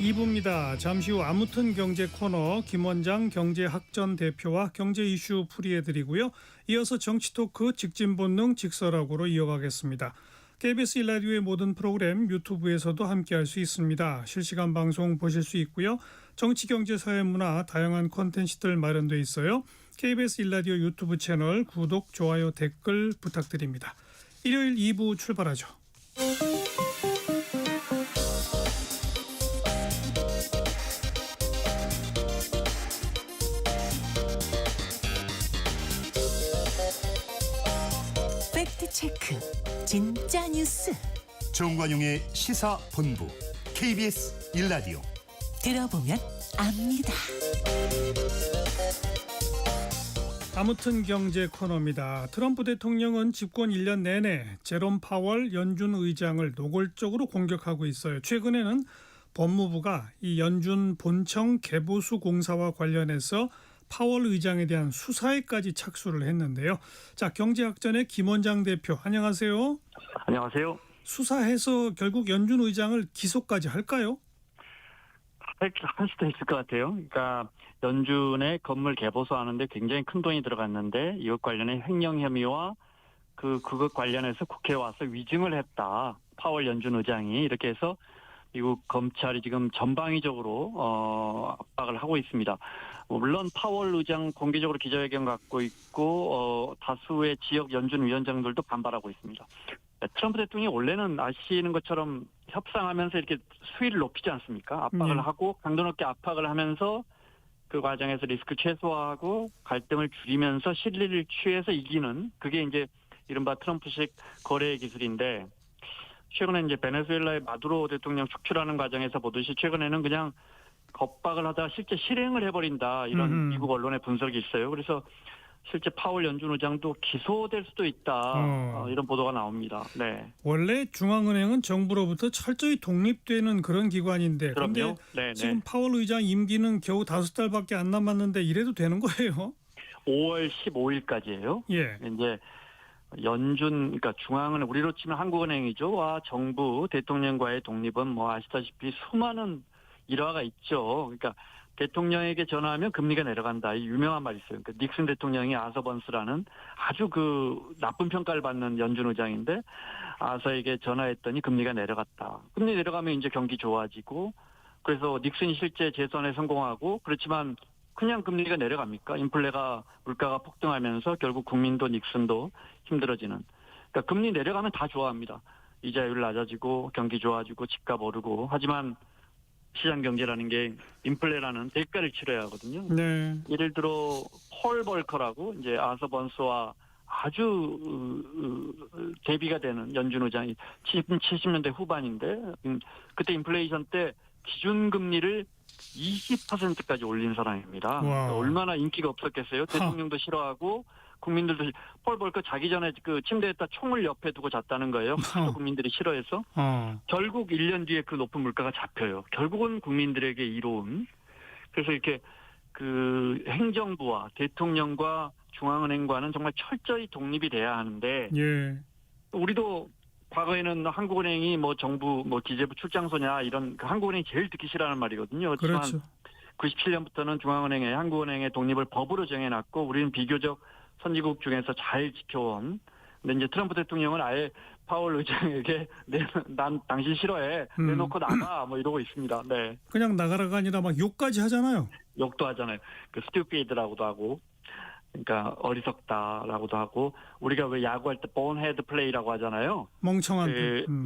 2부입니다. 잠시 후 아무튼 경제 코너 김원장 경제학전 대표와 경제 이슈 풀이해드리고요. 이어서 정치토크 직진본능 직설하고로 이어가겠습니다. KBS 1라디오의 모든 프로그램 유튜브에서도 함께할 수 있습니다. 실시간 방송 보실 수 있고요. 정치, 경제, 사회, 문화 다양한 콘텐츠들 마련되어 있어요. KBS 1라디오 유튜브 채널 구독, 좋아요, 댓글 부탁드립니다. 일요일 2부 출발하죠. 팩트체크 진짜 뉴스 정관용의 시사본부 KBS 1라디오 들어보면 압니다. 아무튼 경제 코너입니다. 트럼프 대통령은 집권 1년 내내 제롬 파월 연준 의장을 노골적으로 공격하고 있어요. 최근에는 법무부가 이 연준 본청 개보수 공사와 관련해서 파월 의장에 대한 수사에까지 착수를 했는데요. 자, 경제학전의 김원장 대표 안녕하세요. 안녕하세요. 수사해서 결국 연준 의장을 기소까지 할까요? 할 수도 있을 것 같아요. 그러니까 연준의 건물 개보수 하는데 굉장히 큰 돈이 들어갔는데 이것 관련해 횡령 혐의와 그것 관련해서 국회에 와서 위증을 했다. 파월 연준 의장이 이렇게 해서 미국 검찰이 지금 전방위적으로 압박을 하고 있습니다. 물론 파월 의장 공개적으로 기자회견 갖고 있고 다수의 지역 연준 위원장들도 반발하고 있습니다. 트럼프 대통령이 원래는 아시는 것처럼 협상하면서 이렇게 수위를 높이지 않습니까? 압박을 하고 강도 높게 압박을 하면서 그 과정에서 리스크 최소화하고 갈등을 줄이면서 실리를 취해서 이기는 그게 이제 이른바 트럼프식 거래 기술인데 최근에 이제 베네수엘라의 마두로 대통령 축출하는 과정에서 보듯이 최근에는 그냥 겁박을 하다가 실제 실행을 해버린다 이런 미국 언론의 분석이 있어요. 그래서 실제 파월 연준 의장도 기소될 수도 있다 이런 보도가 나옵니다. 네. 원래 중앙은행은 정부로부터 철저히 독립되는 그런 기관인데 그런데 지금 파월 의장 임기는 겨우 5달밖에 안 남았는데 이래도 되는 거예요? 5월 15일까지예요. 예. 이제 연준, 그러니까 중앙은행, 우리로 치면 한국은행이죠. 와 정부, 대통령과의 독립은 뭐 아시다시피 수많은 일화가 있죠. 그러니까 대통령에게 전화하면 금리가 내려간다. 이 유명한 말이 있어요. 그러니까 닉슨 대통령이 아서 번스라는 아주 그 나쁜 평가를 받는 연준 의장인데 아서에게 전화했더니 금리가 내려갔다. 금리 내려가면 이제 경기 좋아지고 그래서 닉슨이 실제 재선에 성공하고 그렇지만 그냥 금리가 내려갑니까? 인플레가 물가가 폭등하면서 결국 국민도 닉슨도 힘들어지는. 그러니까 금리 내려가면 다 좋아합니다. 이자율 낮아지고 경기 좋아지고 집값 오르고 하지만 시장 경제라는 게 인플레라는 대가를 치러야 하거든요. 네. 예를 들어 폴 벌커라고 이제 아서 번스와 아주 대비가 되는 연준 의장이 70년대 후반인데 그때 인플레이션 때 기준금리를 20%까지 올린 사람입니다. 그러니까 얼마나 인기가 없었겠어요. 대통령도 싫어하고 국민들도 폴 벌커 자기 전에 그 침대에다 총을 옆에 두고 잤다는 거예요. 하도 국민들이 싫어해서. 결국 1년 뒤에 그 높은 물가가 잡혀요. 결국은 국민들에게 이로운. 그래서 이렇게 그 행정부와 대통령과 중앙은행과는 정말 철저히 독립이 돼야 하는데 예. 우리도 과거에는 한국은행이 뭐 정부 뭐 기재부 출장소냐 이런 그 한국은행이 제일 듣기 싫어하는 말이거든요. 그렇지만 그렇죠. 97년부터는 중앙은행의 한국은행의 독립을 법으로 정해놨고 우리는 비교적 선진국 중에서 잘 지켜온. 근데 이제 트럼프 대통령은 아예 파월 의장에게 난 당신 싫어해. 내놓고 나가 뭐 이러고 있습니다. 네. 그냥 나가라가 아니라 막 욕까지 하잖아요. 욕도 하잖아요. 그 stupid라고도 하고. 그러니까 어리석다라고도 하고 우리가 왜 야구할 때 bonehead play라고 하잖아요. 멍청한.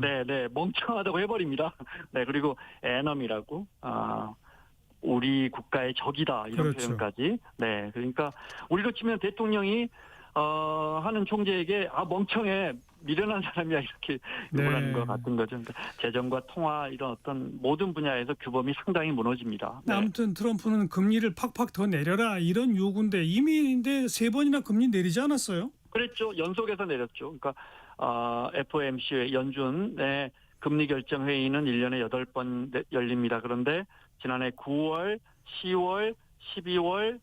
네, 멍청하다고 해버립니다. 네, 그리고 ennemy라고 우리 국가의 적이다 이런 그렇죠. 표현까지. 네, 그러니까 우리로 치면 대통령이 하는 총재에게 멍청해 미련한 사람이야 이렇게 욕을 하는 것 같은 거죠. 그러니까 재정과 통화 이런 어떤 모든 분야에서 규범이 상당히 무너집니다. 네. 아무튼 트럼프는 금리를 팍팍 더 내려라 이런 요구인데 이미 근데 3번이나 금리 내리지 않았어요? 그랬죠. 연속해서 내렸죠. 그러니까 FOMC 연준의 금리 결정 회의는 1년에 8번 열립니다. 그런데 지난해 9월, 10월, 12월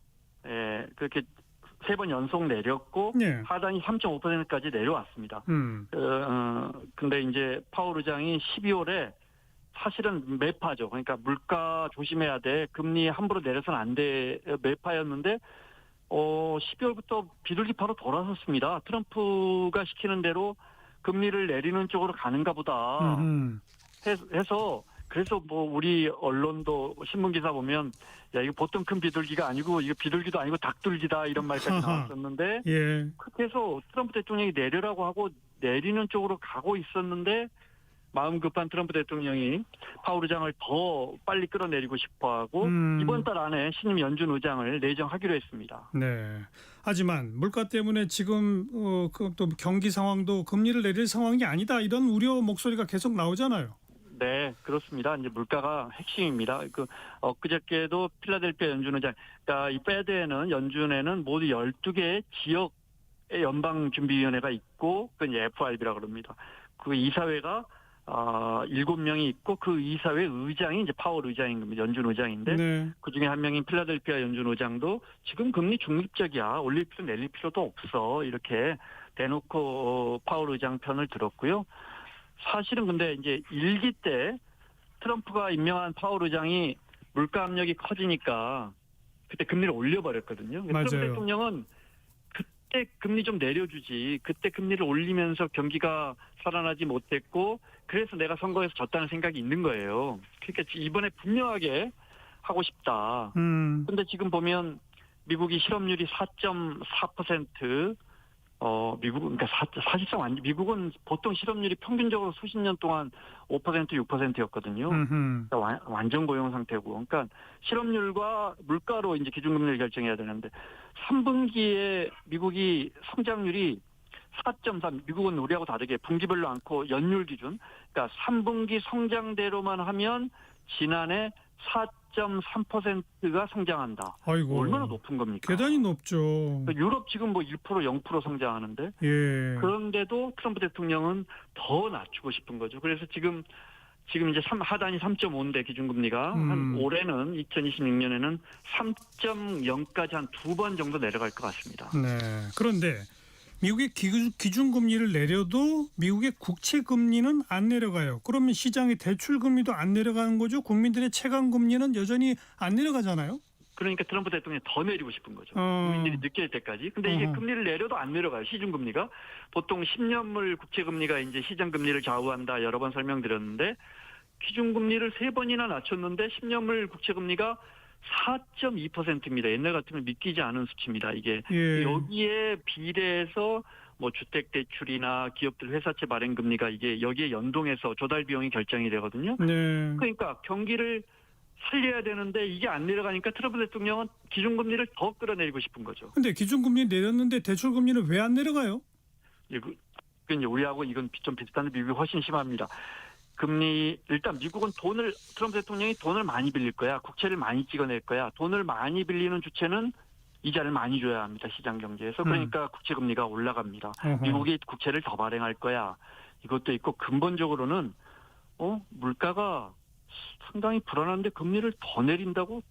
그렇게 3번 연속 내렸고 네. 하단이 3.5%까지 내려왔습니다. 근데 이제 파월 의장이 12월에 사실은 매파죠. 그러니까 물가 조심해야 돼. 금리 함부로 내려서는 안 돼. 매파였는데 12월부터 비둘기파로 돌아섰습니다. 트럼프가 시키는 대로 금리를 내리는 쪽으로 가는가 보다 음. 해서 그래서 뭐 우리 언론도 신문 기사 보면 야 이거 보통 큰 비둘기가 아니고 이거 비둘기도 아니고 닭둘기다 이런 말까지 나왔었는데 예. 그렇게 해서 트럼프 대통령이 내리라고 하고 내리는 쪽으로 가고 있었는데 마음 급한 트럼프 대통령이 파월 의장을 더 빨리 끌어내리고 싶어하고 이번 달 안에 신임 연준 의장을 내정하기로 했습니다. 네. 하지만 물가 때문에 지금 또 경기 상황도 금리를 내릴 상황이 아니다 이런 우려 목소리가 계속 나오잖아요. 네, 그렇습니다. 이제 물가가 핵심입니다. 엊그저께도 필라델피아 연준 의장, 그러니까 이 페드에는 연준에는 모두 12개의 지역 연방준비위원회가 있고 그건 FRB라고 그럽니다. 그 이사회가 7명이 있고 그 이사회 의장이 이제 파월 의장인 겁니다. 연준 의장인데 네. 그중에 한 명인 필라델피아 연준 의장도 지금 금리 중립적이야. 올릴 필요 내릴 필요도 없어. 이렇게 대놓고 파월 의장 편을 들었고요. 사실은 근데 이제 1기 때 트럼프가 임명한 파월 의장이 물가 압력이 커지니까 그때 금리를 올려버렸거든요. 맞아요. 트럼프 대통령은 그때 금리 좀 내려주지. 그때 금리를 올리면서 경기가 살아나지 못했고 그래서 내가 선거에서 졌다는 생각이 있는 거예요. 그러니까 이번에 분명하게 하고 싶다. 근데 지금 보면 미국이 실업률이 4.4%, 그러니까 사실상 미국은 보통 실업률이 평균적으로 수십 년 동안 5%, 6%였거든요. 그러니까 완전 고용 상태고. 그러니까 실업률과 물가로 이제 기준금리를 결정해야 되는데 3분기에 미국이 성장률이 4.3, 미국은 우리하고 다르게 분기별로 않고 연율 기준. 그러니까 3분기 성장대로만 하면 지난해 4.3%가 성장한다. 아이고. 얼마나 높은 겁니까? 대단히 높죠. 유럽 지금 뭐 1%, 0% 성장하는데 예. 그런데도 트럼프 대통령은 더 낮추고 싶은 거죠. 그래서 지금 이제 하단이 3.5인데 기준금리가 한 올해는 2026년에는 3.0까지 한 2번 정도 내려갈 것 같습니다. 네. 그런데 미국의 기준금리를 내려도 미국의 국채금리는 안 내려가요. 그러면 시장의 대출금리도 안 내려가는 거죠. 국민들의 채권금리는 여전히 안 내려가잖아요. 그러니까 트럼프 대통령이 더 내리고 싶은 거죠. 국민들이 느낄 때까지. 근데 이게 금리를 내려도 안 내려가요. 시중금리가. 보통 10년물 국채금리가 이제 시장금리를 좌우한다 여러 번 설명드렸는데 기준금리를 3번이나 낮췄는데 10년물 국채금리가 4.2%입니다. 옛날 같으면 믿기지 않은 수치입니다. 이게 예. 여기에 비례해서 뭐 주택대출이나 기업들 회사채 발행 금리가 이게 여기에 연동해서 조달 비용이 결정이 되거든요. 네. 그러니까 경기를 살려야 되는데 이게 안 내려가니까 트럼프 대통령은 기준금리를 더 끌어내리고 싶은 거죠. 근데 기준금리 내렸는데 대출금리는 왜 안 내려가요? 이제 우리하고 이건 좀 비슷한데 미국이 훨씬 심합니다. 금리 일단 미국은 트럼프 대통령이 돈을 많이 빌릴 거야. 국채를 많이 찍어낼 거야. 돈을 많이 빌리는 주체는 이자를 많이 줘야 합니다. 시장 경제에서. 그러니까 국채 금리가 올라갑니다. 미국이 국채를 더 발행할 거야. 이것도 있고 근본적으로는 물가가 상당히 불안한데 금리를 더 내린다고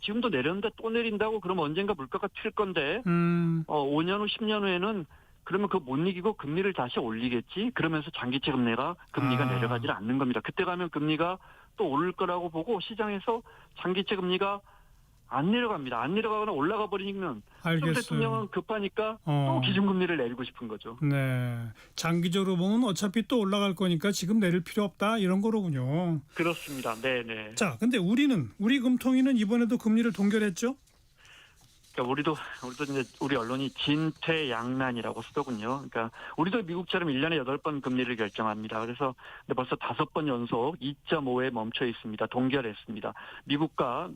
지금도 내렸는데 또 내린다고 그러면 언젠가 물가가 튈 건데 5년 후 10년 후에는 그러면 그거 못 이기고 금리를 다시 올리겠지. 그러면서 장기채 금리가 내려가지 않는 겁니다. 그때 가면 금리가 또 오를 거라고 보고 시장에서 장기채 금리가 안 내려갑니다. 안 내려가거나 올라가 버리면 트럼프 대통령은 급하니까 또 기준금리를 내리고 싶은 거죠. 네. 장기적으로 보면 어차피 또 올라갈 거니까 지금 내릴 필요 없다 이런 거로군요. 그렇습니다. 네네. 자, 근데 우리 금통위는 이번에도 금리를 동결했죠? 그러니까 우리도 이제 우리 언론이 진퇴양난이라고 쓰더군요. 그러니까 우리도 미국처럼 1년에 8번 금리를 결정합니다. 그래서 근데 벌써 5번 연속 2.5에 멈춰 있습니다. 동결했습니다. 미국과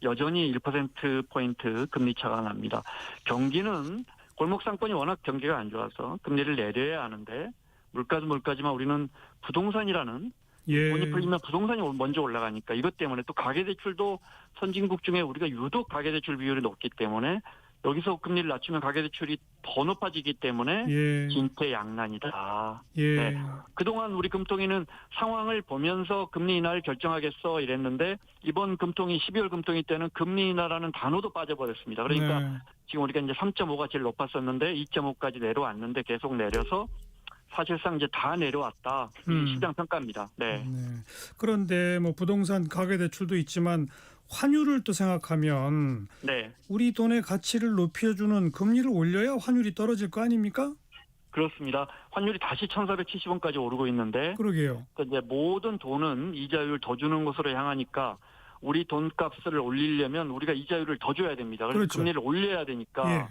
여전히 1%포인트 금리 차가 납니다. 경기는 골목 상권이 워낙 경기가 안 좋아서 금리를 내려야 하는데 물가도 물가지만 우리는 부동산이라는 돈이 풀리면 부동산이 먼저 올라가니까 이것 때문에 또 가계대출도 선진국 중에 우리가 유독 가계대출 비율이 높기 때문에 여기서 금리를 낮추면 가계대출이 더 높아지기 때문에 진퇴양난이다. 네. 그동안 우리 금통위는 상황을 보면서 금리 인하를 결정하겠어 이랬는데 이번 금통위 12월 금통위 때는 금리 인하라는 단어도 빠져버렸습니다. 그러니까 지금 우리가 이제 3.5가 제일 높았었는데 2.5까지 내려왔는데 계속 내려서 사실상 이제 다 내려왔다. 이 시장 평가입니다. 네. 네. 그런데 뭐 부동산 가계 대출도 있지만 환율을 또 생각하면 네. 우리 돈의 가치를 높여주는 금리를 올려야 환율이 떨어질 거 아닙니까? 그렇습니다. 환율이 다시 1,470원까지 오르고 있는데 그러게요. 그러니까 이제 모든 돈은 이자율 더 주는 곳으로 향하니까 우리 돈값을 올리려면 우리가 이자율을 더 줘야 됩니다. 그래서 그렇죠. 금리를 올려야 되니까 예.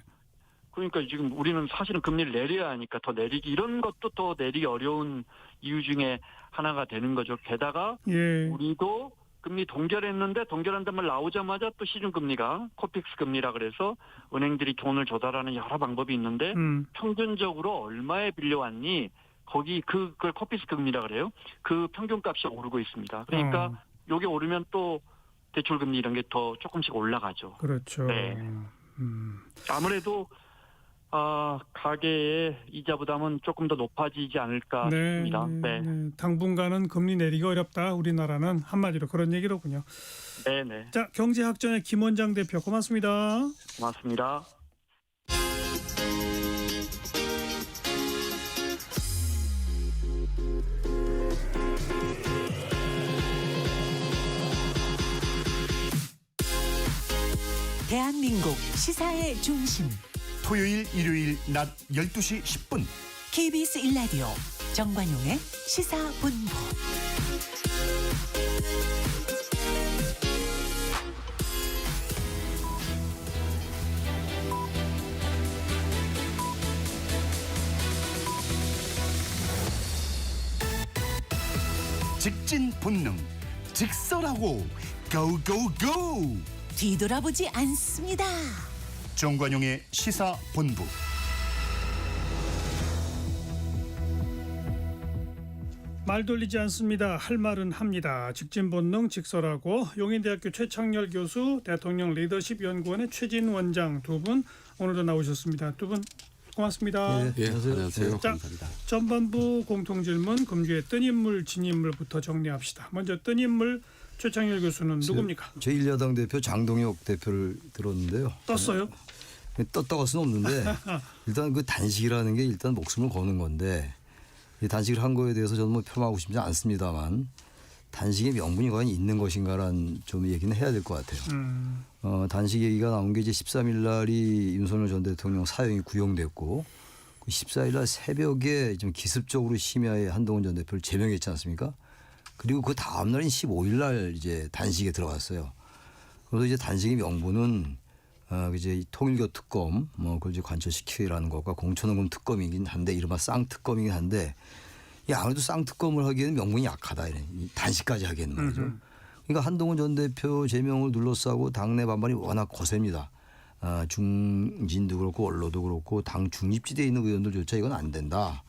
그러니까 지금 우리는 사실은 금리를 내려야 하니까 더 내리기 이런 것도 더 내리기 어려운 이유 중에 하나가 되는 거죠. 게다가 예. 우리도 금리 동결했는데 동결한단 말 나오자마자 또 시중금리가 코픽스 금리라 그래서 은행들이 돈을 조달하는 여러 방법이 있는데 평균적으로 얼마에 빌려왔니? 거기 그걸 코픽스 금리라 그래요. 그 평균값이 오르고 있습니다. 그러니까 요게 오르면 또 대출금리 이런 게 더 조금씩 올라가죠. 그렇죠. 네. 아무래도 가계의 이자 부담은 조금 더 높아지지 않을까 싶습니다. 네. 당분간은 금리 내리기 어렵다. 우리나라는 한마디로 그런 얘기로군요. 네. 자, 경제학전의 김원장 대표 고맙습니다. 고맙습니다. 대한민국 시사의 중심 토요일 일요일 낮 12시 10분 KBS 1라디오 정관용의 시사본부. 직진 본능 직설하고 고고고 뒤돌아보지 않습니다. 정관용의 시사본부. 말 돌리지 않습니다. 할 말은 합니다. 직진 본능 직설하고 용인대학교 최창렬 교수, 대통령 리더십 연구원의 최진 원장 두 분 오늘도 나오셨습니다. 두 분 고맙습니다. 예, 안녕하세요. 자, 감사합니다. 전반부 공통질문 금주의 뜬 인물 진 인물부터 정리합시다. 먼저 뜬 인물 최창렬 교수는 누굽니까? 제1야당 대표 장동혁 대표를 들었는데요. 떴어요? 떴다고 할 수는 없는데 일단 그 단식이라는 게 일단 목숨을 거는 건데 이 단식을 한 거에 대해서 저는 뭐 폄하하고 싶지 않습니다만 단식의 명분이 과연 있는 것인가라는 좀 얘기는 해야 될 것 같아요. 단식 얘기가 나온 게 이제 13일 날이 윤석열 전 대통령 사형이 구형됐고 그 14일 날 새벽에 좀 기습적으로 심야에 한동훈 전 대표를 제명했지 않습니까? 그리고 그 다음 날인 15일 날 이제 단식에 들어갔어요. 그래서 이제 단식의 명분은 이제 통일교 특검 그걸 이제 관철시키라는 것과 공천원금 특검이긴 한데 이른바 쌍특검이긴 한데 이 아무래도 쌍특검을 하기에는 명분이 약하다 이래 단식까지 하기에는 말이죠. 그러니까 한동훈 전 대표 제명을 둘러싸고 당내 반발이 워낙 거셉니다. 중진도 그렇고 언론도 그렇고 당 중립지대에 있는 의원들조차 이건 안 된다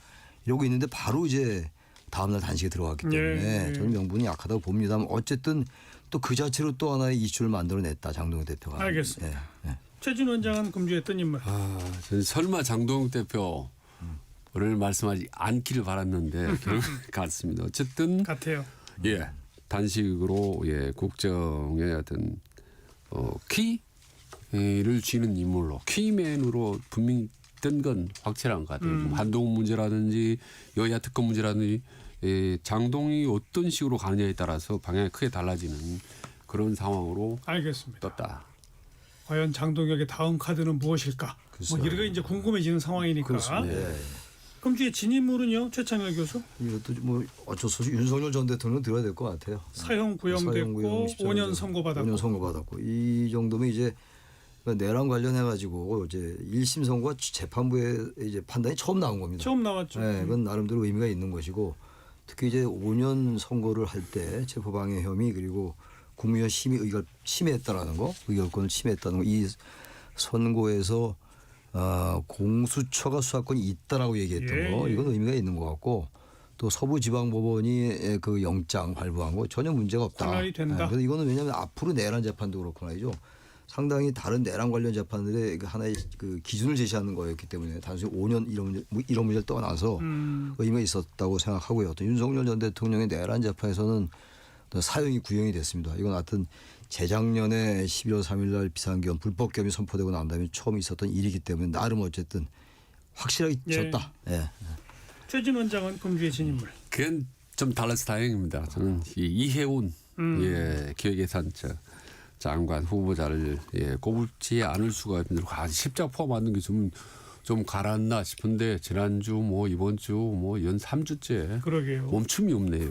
이러고 있는데 바로 이제 다음날 단식에 들어갔기 때문에 저는 명분이 약하다고 봅니다만 어쨌든 또 그 자체로 또 하나의 이슈를 만들어냈다 장동혁 대표가. 알겠습니다. 최진 원장은 금주의 뜬 인물. 저는 설마 장동혁 대표를 말씀하지 않기를 바랐는데 결국 같습니다. 어쨌든 같아요. 예 단식으로 국정의 어떤 키를 쥐는 인물로 키맨으로 분명히 뜬 건 확실한 것 같아요. 한동훈 문제라든지 여야 특검 문제라든지 장동이 어떤 식으로 가느냐에 따라서 방향이 크게 달라지는 그런 상황으로 알겠습니다. 떴다. 과연 장동혁의 다음 카드는 무엇일까? 뭐 이런 게 이제 궁금해지는 상황이니까. 그렇습니다. 금주의 진 인물은요, 최창렬 교수. 이것도 뭐 어쩔 수 없이 윤석열 전 대통령 들어야 될 것 같아요. 사형 구형됐고 5년 선고받았고. 5년 선고받았고 이 정도면 이제 내란 관련해 가지고 이제 1심 선고가 재판부의 이제 판단이 처음 나온 겁니다. 처음 나왔죠. 네, 그건 나름대로 의미가 있는 것이고 특히 이제 5년 선고를 할 때 체포방해 혐의 그리고 국무위원 심의 의결 침해했다라는 거, 의결권을 침해했다는 거, 이 선고에서 공수처가 수사권이 있다라고 얘기했던 거, 이건 의미가 있는 것 같고 또 서부지방법원이 그 영장 발부한 거 전혀 문제가 없다. 관할이 된다. 그래서 이거는 왜냐하면 앞으로 내란 재판도 그렇고 말이죠. 상당히 다른 내란 관련 재판들의 하나의 그 기준을 제시하는 거였기 때문에 단순히 5년 이런 문제를 떠나서 의미가 있었다고 생각하고요. 또 윤석열 전 대통령의 내란 재판에서는 사형이 구형이 됐습니다. 이건 하여튼 재작년에 11월 3일 날 비상계엄 불법계엄이 선포되고 난 다음에 처음 있었던 일이기 때문에 나름 어쨌든 확실하게 졌다. 예. 최진 원장은 금주의 진인물. 그건 좀 달라서 다행입니다. 저는 이해운 기획예산 장관 후보자를 꼽지 않을 수가 없는데 십자 포함하는 게 좀 가라앉나 싶은데 지난주 뭐 이번 주 뭐 연 3주째 그러게요. 멈춤이 없네요.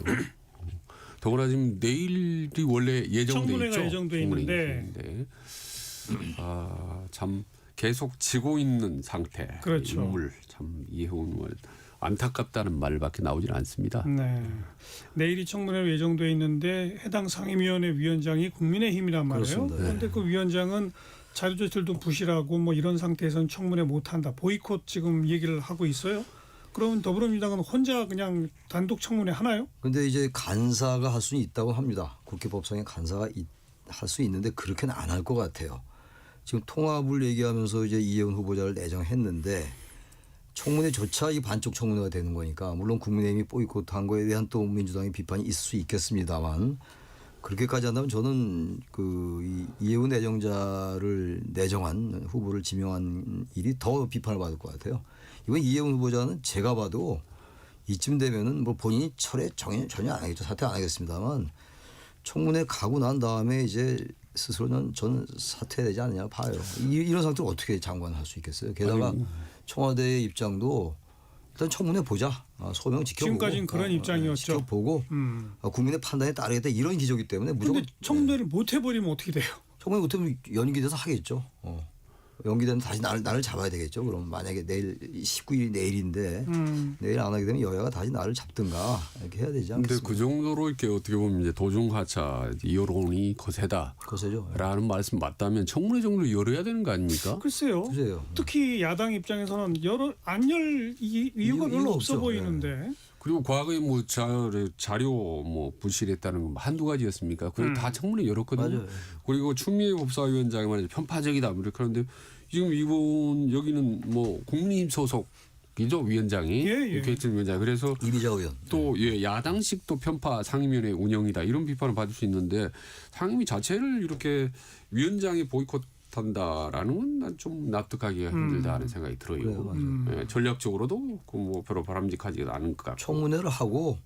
더구나 지금 내일이 원래 예정돼 청문회가 있죠. 예정돼 있는데. 참 계속 지고 있는 상태. 그렇죠. 인물 참 이해운을 안타깝다는 말밖에 나오질 않습니다. 네. 내일이 청문회로 예정돼 있는데 해당 상임위원회 위원장이 국민의힘이란 말이에요. 그렇습니다. 그런데 그 위원장은 자료 제출도 부실하고 뭐 이런 상태에서는 청문회 못한다. 보이콧 지금 얘기를 하고 있어요. 그러면 더불어민주당은 혼자 그냥 단독 청문회 하나요? 근데 이제 간사가 할 수는 있다고 합니다. 국회 법상에 간사가 할 수 있는데 그렇게는 안 할 것 같아요. 지금 통합을 얘기하면서 이제 이해운 후보자를 내정했는데 청문회조차 이 반쪽 청문회가 되는 거니까 물론 국민의힘이 보이콧한 거에 대한 또 민주당의 비판이 있을 수 있겠습니다만 그렇게까지 한다면 저는 그 이해운 내정자를 내정한 후보를 지명한 일이 더 비판을 받을 것 같아요. 이번 이해운 후보자는 제가 봐도 이쯤 되면은 뭐 본인이 철회 전혀 안 하겠죠. 사퇴 안 하겠습니다만 청문회 가고 난 다음에 이제 스스로는 저는 사퇴되지 않느냐 봐요. 이런 상태로 어떻게 장관할 수 있겠어요. 게다가 청와대의 입장도 일단 청문회 보자. 소명 지켜보고. 지금까지는 그런 입장이었죠. 지켜보고 국민의 판단에 따르겠다 이런 기조이기 때문에 무조건 그런데 청문회를 못 해버리면 어떻게 돼요? 청문회 못하면 연기돼서 하겠죠. 연기되면 다시 나를 잡아야 되겠죠. 그럼 만약에 내일 19일이 내일인데 내일 안 하게 되면 여야가 다시 나를 잡든가 이렇게 해야 되지 근데 않겠습니까? 그 정도로 이렇게 어떻게 보면 이제 도중하차 여론이 거세다라는 거세죠. 말씀 맞다면 청문회 정도 열어야 되는 거 아닙니까? 글쎄요. 글쎄요. 특히 야당 입장에서는 안 열 이유가 별로 없어 없죠. 보이는데. 그리고 과거에 뭐 자료 뭐 부실했다는 건 한두 가지였습니까? 그걸 다 청문회 열었거든요. 맞아요. 그리고 추미애 법사위원장이 말이죠. 편파적이다. 이렇게 하는데 지금 이분 여기는 뭐 국민의힘 소속이죠. 위원장이. 개혁진 위원장. 그래서 이비자 의원. 또 야당식 또 편파 상임위원회 운영이다. 이런 비판을 받을 수 있는데 상임위 자체를 이렇게 위원장이 보이콧한다라는 건 난 좀 납득하기가 힘들다는 생각이 들어요. 그래요, 맞아요. 전략적으로도 뭐 별로 바람직하지가 않은 것 같고. 청문회를 하고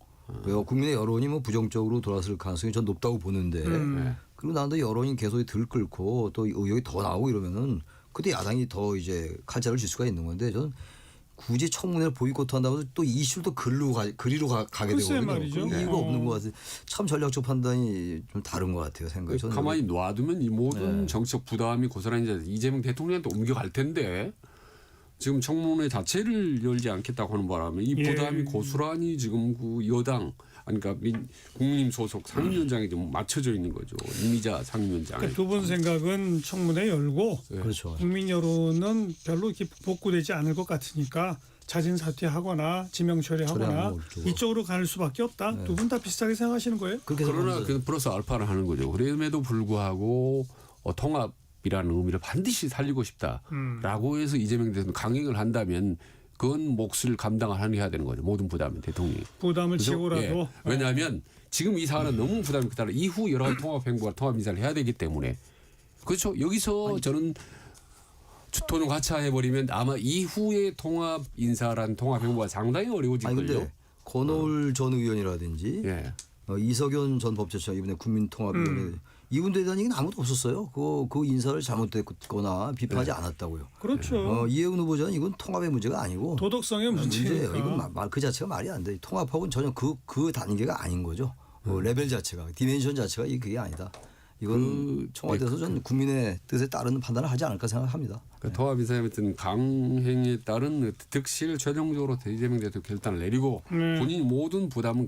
국민의 여론이 뭐 부정적으로 돌아설 가능성이 전 높다고 보는데 그리고 나도 여론이 계속 들끓고 또 의혹이 더 나오고 이러면은 그때 야당이 더 이제 칼자를 질 수가 있는 건데 저는 굳이 청문회를 보이콧한다고 또 이슈를 또 그리로 가게 글쎄 되거든요. 말이죠. 그 이유가 없는 것 같아요. 참 전략적 판단이 좀 다른 것 같아요. 생각이. 저는 가만히 놔두면 이 모든 정치적 부담이 고스란히 이제 이재명 대통령한테 옮겨갈 텐데 지금 청문회 자체를 열지 않겠다고 하는 바람에 이 부담이 고스란히 지금 그 여당 그러니까 국민의힘 소속 상임위원장에 좀 맞춰져 있는 거죠. 이미자 상임위원장. 그러니까 두 분 생각은 청문회 열고 그렇죠. 국민 여론은 별로 이렇게 복구되지 않을 것 같으니까 자진 사퇴하거나 지명 처리하거나 처리하는 이쪽으로 갈 수밖에 없다. 두 분 다 비슷하게 생각하시는 거예요? 그렇게 그러나 생각합니다. 그 플러스 알파를 하는 거죠. 그럼에도 불구하고 통합이라는 의미를 반드시 살리고 싶다라고 해서 이재명 대통령 강행을 한다면 그건 몫을 감당을 해야 되는 거죠. 모든 부담은 대통령이. 부담을 그래서, 지고라도. 왜냐하면 지금 이 사안은 너무 부담이 크다. 이후 여러 가지 통합 행보와 통합 인사를 해야 되기 때문에 그렇죠. 여기서 저는 도중 하차해버리면 아마 이후의 통합 인사란 통합 행보가 상당히 어려워질 아니 걸요. 근데 권오을 전 의원이라든지 예. 이석연 전 법제처장 이번에 국민통합위원회 이분들에 대한 얘기는 아무도 없었어요. 그 인사를 잘못됐거나 비판하지 않았다고요. 그렇죠. 이해운 후보자는 이건 통합의 문제가 아니고 도덕성의 문제예요. 이건 말 그 자체가 말이 안 돼. 통합하고는 전혀 그 단계가 아닌 거죠. 레벨 자체가 디멘션 자체가 그게 아니다. 이건 청와대에서 전 국민의 뜻에 따르는 판단을 하지 않을까 생각합니다. 그러니까 통합 인사에 어떤 강행에 따른 득실 최종적으로 이재명 대통령 결단을 내리고 본인이 모든 부담은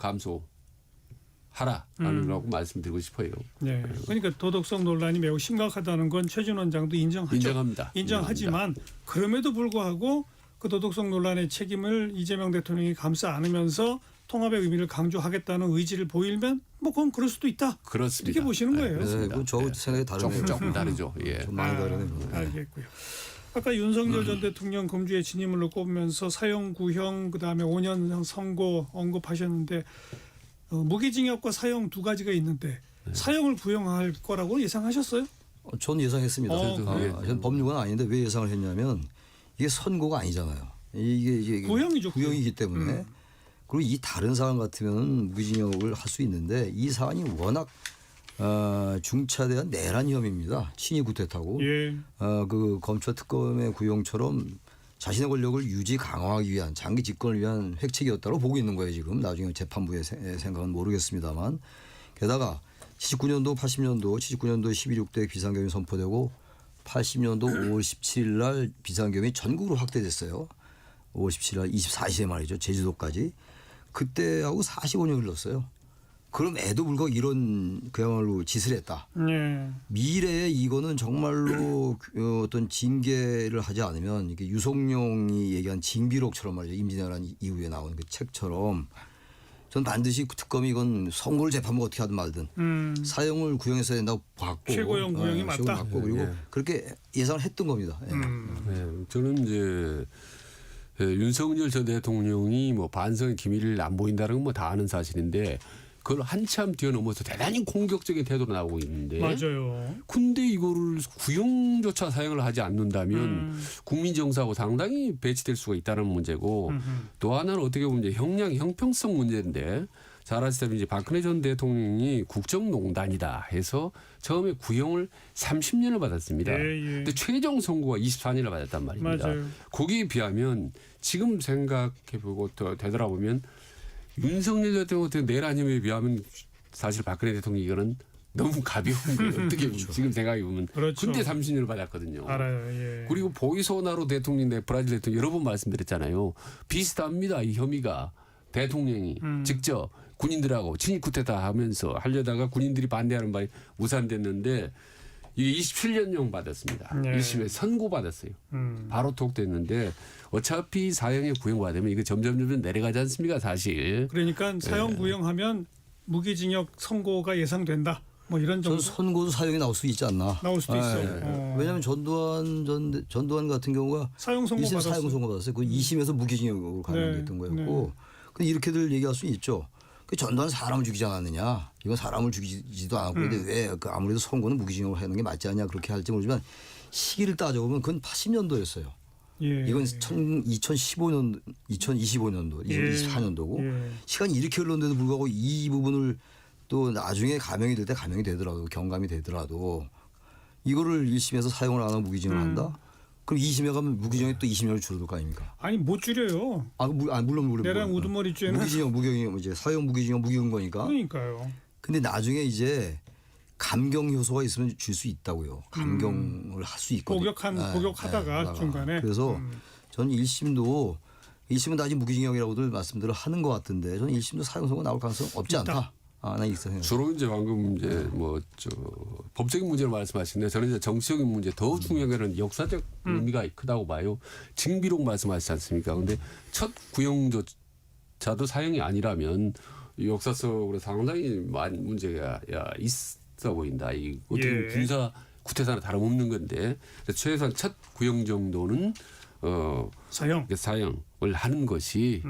감소하라라고 말씀드리고 싶어요. 네. 그러니까 도덕성 논란이 매우 심각하다는 건 최진 원장도 인정하죠. 인정합니다. 인정하지만 그럼에도 불구하고 그 도덕성 논란의 책임을 이재명 대통령이 감싸 안으면서 통합의 의미를 강조하겠다는 의지를 보이면 뭐 그건 그럴 수도 있다. 그렇습니다. 이렇게 보시는 거예요. 그렇습니다. 저 생각이 다르네요. 조금 다르죠. 예. 좀 많이 다르네요. 알겠고요. 아까 윤석열 전 대통령 금주의 진인물로 꼽으면서 사형 구형 그다음에 5년 선고 언급하셨는데 무기징역과 사형 두 가지가 있는데 사형을 구형할 거라고 예상하셨어요? 전 예상했습니다. 예. 전 법률가는 아닌데 왜 예상을 했냐면 이게 선고가 아니잖아요. 이게 이제 구형이죠, 구형이기 때문에 그리고 이 다른 사안 같으면 무기징역을 할 수 있는데 이 사안이 워낙 중차대한 내란 혐의입니다. 친위 구태타고 예. 그 검찰 특검의 구형처럼 자신의 권력을 유지 강화하기 위한 장기 집권을 위한 획책이었다고 보고 있는 거예요 지금. 나중에 재판부의 생각은 모르겠습니다만 게다가 79년도 80년도 79년도에 11.6대 비상계엄이 선포되고 80년도 5월 17일 날 비상계엄이 전국으로 확대됐어요. 5월 17일 날 24시에 말이죠. 제주도까지. 그때하고 45년 흘렀어요. 그럼에도 불구하고 이런 그야말로 짓을 했다. 예. 미래에 이거는 정말로 어떤 징계를 하지 않으면 이게 유성룡이 얘기한 징비록처럼 말이죠. 임진왜란 이후에 나온 그 책처럼 전 반드시 그 특검이 이건 선고를 재판부가 어떻게 하든 말든 사형을 구형했어야 된다고 봤고 최고형 구형이 맞다. 최고형 맞고 그리고 예. 그렇게 예상을 했던 겁니다. 예. 네, 저는 이제 윤석열 전 대통령이 뭐 반성의 기미를 안 보인다는 건 뭐 다 아는 사실인데 그걸 한참 뛰어넘어서 대단히 공격적인 태도로 나오고 있는데 맞아요. 근데 이거를 구형조차 사용을 하지 않는다면 국민 정서하고 상당히 배치될 수가 있다는 문제고 또 하나는 어떻게 보면 이제 형량 형평성 문제인데 잘 아시다시피 이제 박근혜 전 대통령이 국정농단이다 해서 처음에 구형을 30년을 받았습니다. 예, 예. 근데 최종 선고가 24년을 받았단 말입니다. 맞아요. 거기에 비하면 지금 생각해보고 더 되돌아보면 윤석열 대통령 같은 내란 혐의에 비하면 사실 박근혜 대통령 이거는 너무 가벼운 거예요. 어떻게 보면 지금 생각해 보면. 그렇죠. 근데 30년을 받았거든요. 알아요. 예. 그리고 보이소나루 대통령, 브라질 대통령 여러 번 말씀드렸잖아요. 비슷합니다. 이 혐의가 대통령이 직접 군인들하고 친위 쿠데타 하면서 하려다가 군인들이 반대하는 바에 무산됐는데 이게 27년형 받았습니다. 네. 1심에 선고받았어요. 바로 톡됐는데 어차피 사형에 구형받으면 이거 점점 내려가지 않습니까 사실. 그러니까 사형 구형하면 무기징역 선고가 예상된다. 뭐 이런 전 정도 선고도 사형이 나올 수 있지 않나. 나올 수도 있어. 왜냐하면 전두환 같은 경우가 사형 선고 1심 받았어. 사형 선고 받았어요. 그 2심에서 무기징역으로 가능했던 거였고. 근데 이렇게들 얘기할 수 있죠. 그 전두환 사람을 죽이지 않았느냐. 이건 사람을 죽이지도 않았고 근데 왜 그 아무래도 선고는 무기징역으로 하는 게 맞지 않냐 그렇게 할지 모르지만 시기를 따져보면 그건 80년도였어요. 예. 이건 2025년도, 2024년도고 예. 시간이 이렇게 흘렀는데도 불구하고 이 부분을 또 나중에 감형이 될 때 감형이 되더라도 경감이 되더라도 이거를 1심에서 사용을 안 하고 무기징역을 한다? 그럼 2심에 가면 무기징역이 또 20년을 줄어들 거 아닙니까? 아니 못 줄여요. 물론. 내랑 우두머리죄는 무기징역, 이제 사형 무기징역 무기인 거니까. 그러니까요. 근데 나중에 이제 감경 효소가 있으면 줄 수 있다고요. 감경을 할 수 있거든요. 복역하다가 하다가. 중간에. 그래서 저는 1심은 아직 무기징역이라고들 말씀들을 하는 것 같은데 저는 1심도 사형 선고 나올 가능성 없지 않다. 나 있어 생각. 주로 이제 방금 이제 뭐 법적인 문제를 말씀하시는데 저는 이제 정치적인 문제 더 중요한 거는 역사적 의미가 크다고 봐요. 징비록 말씀하시지 않습니까? 근데 첫 구형조차도 사형이 아니라면 역사적으로 상당히 많은 문제가 있어 보인다. 이 어떻게 보면 예. 군사 구태사나 다름없는 건데 최소한 첫 구형 정도는 사형. 사형을 하는 것이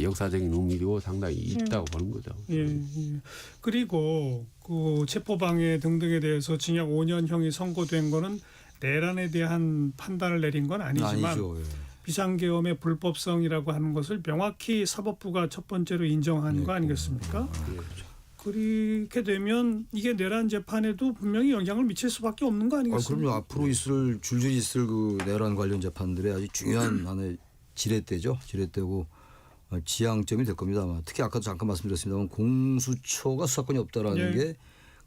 역사적인 의미도 상당히 있다고 보는 거죠. 예. 그리고 그 체포방해 등등에 대해서 징역 5년형이 선고된 거는 내란에 대한 판단을 내린 건 아니지만 아니죠. 예. 비상계엄의 불법성이라고 하는 것을 명확히 사법부가 첫 번째로 인정한 거 아니겠습니까? 그렇게 되면 이게 내란 재판에도 분명히 영향을 미칠 수밖에 없는 거 아니겠습니까? 그럼요. 앞으로 줄줄이 있을 그 내란 관련 재판들의 아주 중요한 하나의 지렛대죠. 지렛대고 지향점이 될 겁니다. 아마. 특히 아까도 잠깐 말씀드렸습니다만 공수처가 수사권이 없다라는 예. 게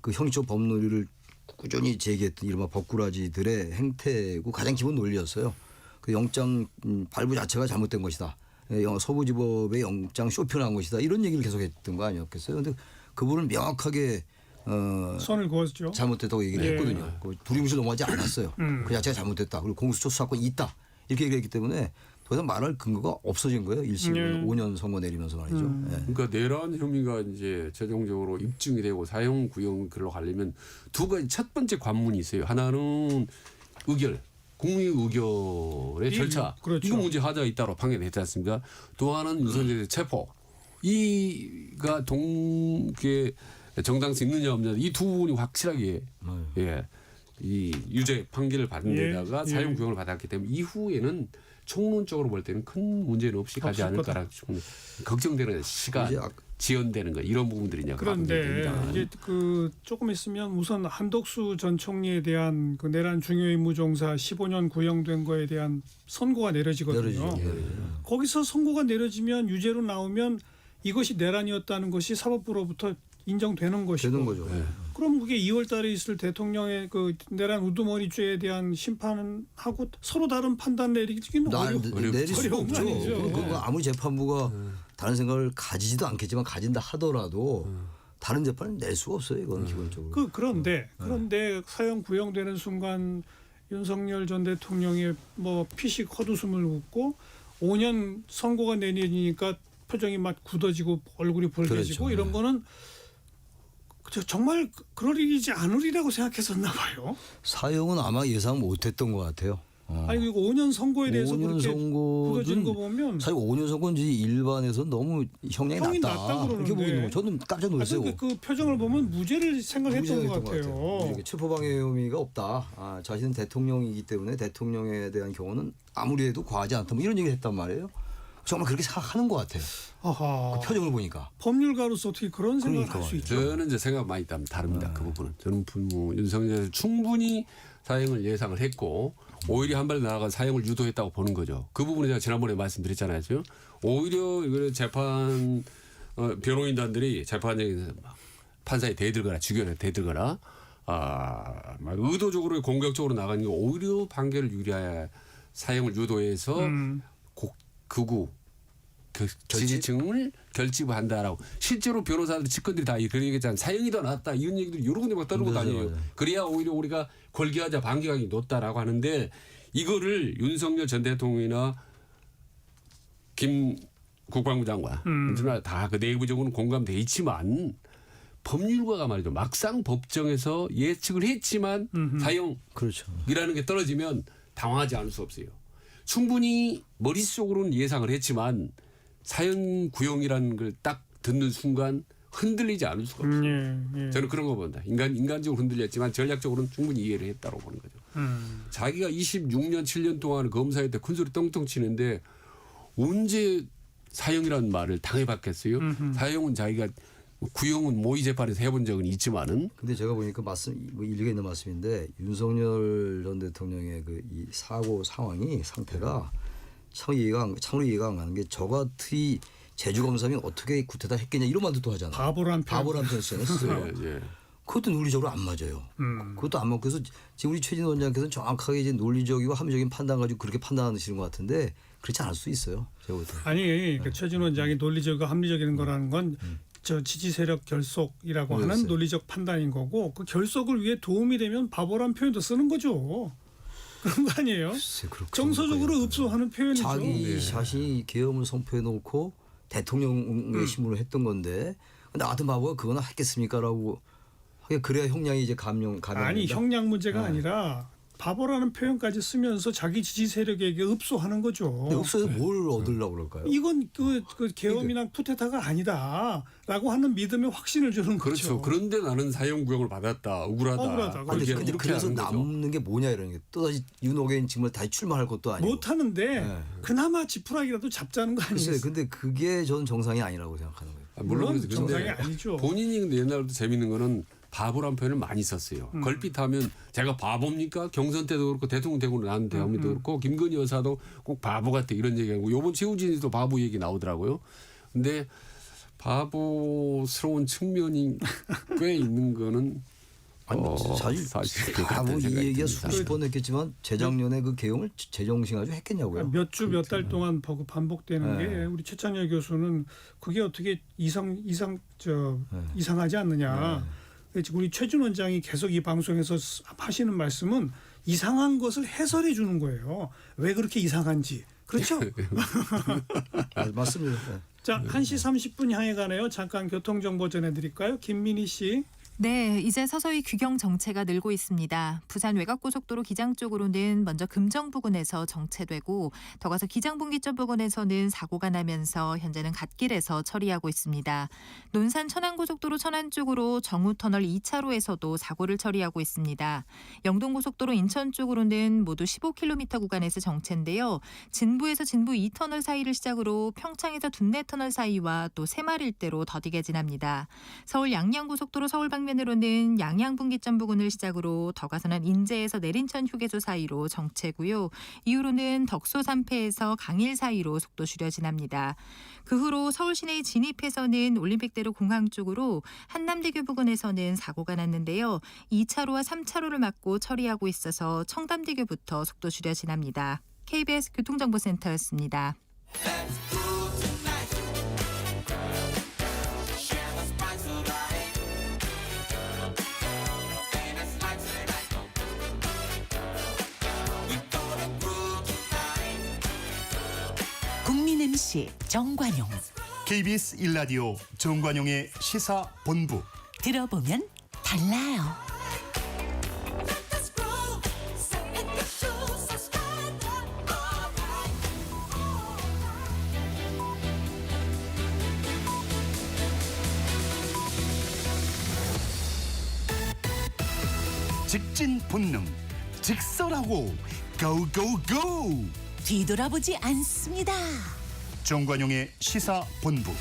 그 형식 법논리를 꾸준히 제기했던 이른바 법꾸라지들의 행태고 가장 기본 논리였어요. 그 영장 발부 자체가 잘못된 것이다. 서부지법의 영장 쇼핑을 한 것이다. 이런 얘기를 계속했던 거 아니었겠어요. 그런데 그분을 명확하게 선을 그었죠. 잘못됐다고 얘기를 예. 했거든요. 두리뭉실 넘어가지 않았어요. 그 자체가 잘못됐다. 그리고 공수처 수사권이 있다. 이렇게 얘기했기 때문에 더 이상 말할 근거가 없어진 거예요. 1심 예. 5년 선고 내리면서 말이죠. 예. 그러니까 내란 혐의가 이제 최종적으로 입증이 되고 사형 구형으로 가려면 두 가지 첫 번째 관문이 있어요. 하나는 의결, 국민 의결의 절차. 그렇죠. 이거 문제 하자가 있다고 판결했지 않습니까? 또 하나는 윤석열의 체포. 이가 동계 정당성 있느냐 없느냐 이 두 부분이 확실하게 이 유죄 판결을 받은 예. 데다가 사형 구형을 받았기 때문에 이후에는 총론적으로 볼 때는 큰 문제는 없이 가지 없을 거다. 않을까라고 걱정되는 시간, 이제 지연되는 거 이런 부분들이 이제 그런데 됩니다. 이제 그 조금 있으면 우선 한덕수 전 총리에 대한 그 내란 중요임무종사 15년 구형된 거에 대한 선고가 내려지거든요. 내려지죠. 거기서 선고가 내려지면 유죄로 나오면 이것이 내란이었다는 것이 사법부로부터 인정되는 것이고 되는 거죠. 그럼 그게 2월 달에 있을 대통령의 그 내란 우두머리죄에 대한 심판하고 서로 다른 판단 내리기는 내릴 수가 어려운 거 없죠. 아니죠. 그거 아무리 재판부가 다른 생각을 가지지도 않겠지만 가진다 하더라도 다른 재판을 낼 수가 없어요. 이건 기본적으로. 그런데 사형 구형되는 순간 윤석열 전 대통령이 뭐 피식 헛웃음을 웃고 5년 선고가 내려지니까 표정이 막 굳어지고 얼굴이 벌개지고 그렇죠. 이런 거는 정말 그럴 일이지 않으리라고 생각했었나 봐요. 사형은 아마 예상 못했던 것 같아요. 아니 이거 5년 선고에 대해서 5년 그렇게 굳어진 거 선고는 보면 사실 5년 선고는 일반에서 너무 형량이 낮다 그러는데. 이렇게 보이는 거. 저는 깜짝 놀랐어요. 그 표정을 보면 무죄를 생각했던 것 같아요. 체포방해 혐의가 없다. 자신은 대통령이기 때문에 대통령에 대한 경우는 아무리 해도 과하지 않다. 뭐 이런 얘기를 했단 말이에요. 정말 그렇게 생각하는 것 같아요. 아하. 그 표정을 보니까. 법률가로서 어떻게 그런 생각을 할 수 그러니까요. 있죠? 저는 이제 생각 많이 다릅니다. 그 부분은 저는 뭐 윤석열 충분히 사형을 예상을 했고 오히려 한 발 나아가 사형을 유도했다고 보는 거죠. 그 부분에 제가 지난번에 말씀드렸잖아요. 오히려 이거 재판 변호인단들이 재판장에서 판사에 대들거나 주변에 대들거나 막 의도적으로 공격적으로 나가는 게 오히려 판결을 유리하여 사형을 유도해서 극우 지지층을 결집한다라고 실제로 변호사들 측근들이 다 그런 얘기했잖아요. 사형이 더 낫다 이런 얘기들 여러 군데 막 떠들고 다녀요. 그래야 오히려 우리가 권기하자 반기각이 높다라고 하는데 이거를 윤석열 전 대통령이나 김 국방부 장관 다 그 내부적으로는 공감돼 있지만 법률가가 말이죠. 막상 법정에서 예측을 했지만 사형이라는 그렇죠. 게 떨어지면 당황하지 않을 수 없어요. 충분히 머릿속으로는 예상을 했지만 사형 구형이라는 걸 딱 듣는 순간 흔들리지 않을 수가 없어요. 예. 저는 그런 거 본다. 인간적으로 흔들렸지만 전략적으로는 충분히 이해를 했다고 보는 거죠. 자기가 26년 7년 동안 검사할 때 큰소리 떵떵 치는데 언제 사형이라는 말을 당해봤겠어요. 사형은 자기가 구형은 모의 재판에서 해본 적은 있지만은 근데 제가 보니까 뭐 일리가 있는 말씀인데 윤석열 전 대통령의 그 이 사고 상태가 참으로 이해가 안 가는 게 저 같으이 제주 검사면 어떻게 구태다 했겠냐 이런 말도 또 하잖아요. 바보란 표현 쓰잖아요. 예. 그것도 논리적으로 안 맞아요. 그것도 안 맞고 그래서 지금 우리 최진 원장께서는 정확하게 이제 논리적이고 합리적인 판단 가지고 그렇게 판단하시는 것 같은데 그렇지 않을 수 있어요. 제가 볼 때. 아니 그 최진 원장이 논리적이고 합리적인 거라는 건 저 지지 세력 결속이라고 하는 그렇죠. 논리적 판단인 거고 그 결속을 위해 도움이 되면 바보란 표현도 쓰는 거죠. 그런 거 아니에요? 정서적으로 흡수하는 표현이죠. 자기 자신이 계엄을 선포해 놓고 대통령의 신문을 했던 건데 나 같은 바보가 그거나 했겠습니까라고 하게 그래야 형량이 이제 감형 아니 형량 문제가 아니라 바보라는 표현까지 쓰면서 자기 지지 세력에게 흡수하는 거죠. 없어서 뭘 얻으려고 그럴까요? 이건 그 계엄이나 쿠데타가 아니다라고 하는 믿음의 확신을 주는 그렇죠. 거죠. 그런데 나는 사형 구형을 받았다. 억울하다. 근데 이렇게 그래서 하는 거죠. 남는 게 뭐냐 이런 게 또다시 윤호개인 정말 다시 출마할 것도 아니고 못 하는데 그나마 지푸라기라도 잡자는 거 아니겠어요? 글쎄요. 근데 그게 전 정상이 아니라고 생각하는 거예요. 물론 그렇죠. 정상이 근데 아니죠. 본인이 근데 옛날부터 재밌는 거는 바보란 표현을 많이 썼어요. 걸핏하면 제가 바보입니까? 경선 때도 그렇고 대통령 되고 난 다음에도 그렇고 김건희 여사도 꼭 바보 같아 이런 얘기하고 요번 최우진이도 바보 얘기 나오더라고요. 근데 바보스러운 측면이 꽤 있는 거는 사실 그 같은 뭐이 생각이 얘기가 듭니다. 수십 번 했겠지만 재작년에 그 계엄을 제정신가지고 했겠냐고요. 몇 주 몇 달 동안 반복되는 네. 게 우리 최찬열 교수는 그게 어떻게 이상하지 않느냐. 우리 최준 원장이 계속 이 방송에서 하시는 말씀은 이상한 것을 해설해 주는 거예요. 왜 그렇게 이상한지. 그렇죠? 맞습니다. 네. 자, 1시 30분 향해 가네요. 잠깐 교통정보 전해드릴까요? 김민희 씨. 네, 이제 서서히 규경 정체가 늘고 있습니다. 부산 외곽고속도로 기장 쪽으로는 먼저 금정 부근에서 정체되고 더 가서 기장분기점 부근에서는 사고가 나면서 현재는 갓길에서 처리하고 있습니다. 논산 천안고속도로 천안 쪽으로 정우터널 2차로에서도 사고를 처리하고 있습니다. 영동고속도로 인천 쪽으로는 모두 15km 구간에서 정체인데요. 진부에서 진부 2터널 사이를 시작으로 평창에서 둔내터널 사이와 또 새마을 일대로 더디게 지납니다. 서울 양양고속도로 서울 방면으로는 양양분기점 부근을 시작으로 더 가서는 인제에서 내린천 휴게소 사이로 정체고요. 이후로는 덕소 3패에서 강일 사이로 속도 줄여 지납니다. 그 후로 서울 시내에 진입해서는 올림픽대로 공항 쪽으로 한남대교 부근에서는 사고가 났는데요. 2차로와 3차로를 막고 처리하고 있어서 청담대교부터 속도 줄여 지납니다. KBS 교통정보센터였습니다. 국민 MC 정관용. KBS 1라디오 정관용의 시사본부. 들어보면 달라요. 직진 본능, 직설하고 고고고. 뒤돌아보지 않습니다. 정관용의 시사본부.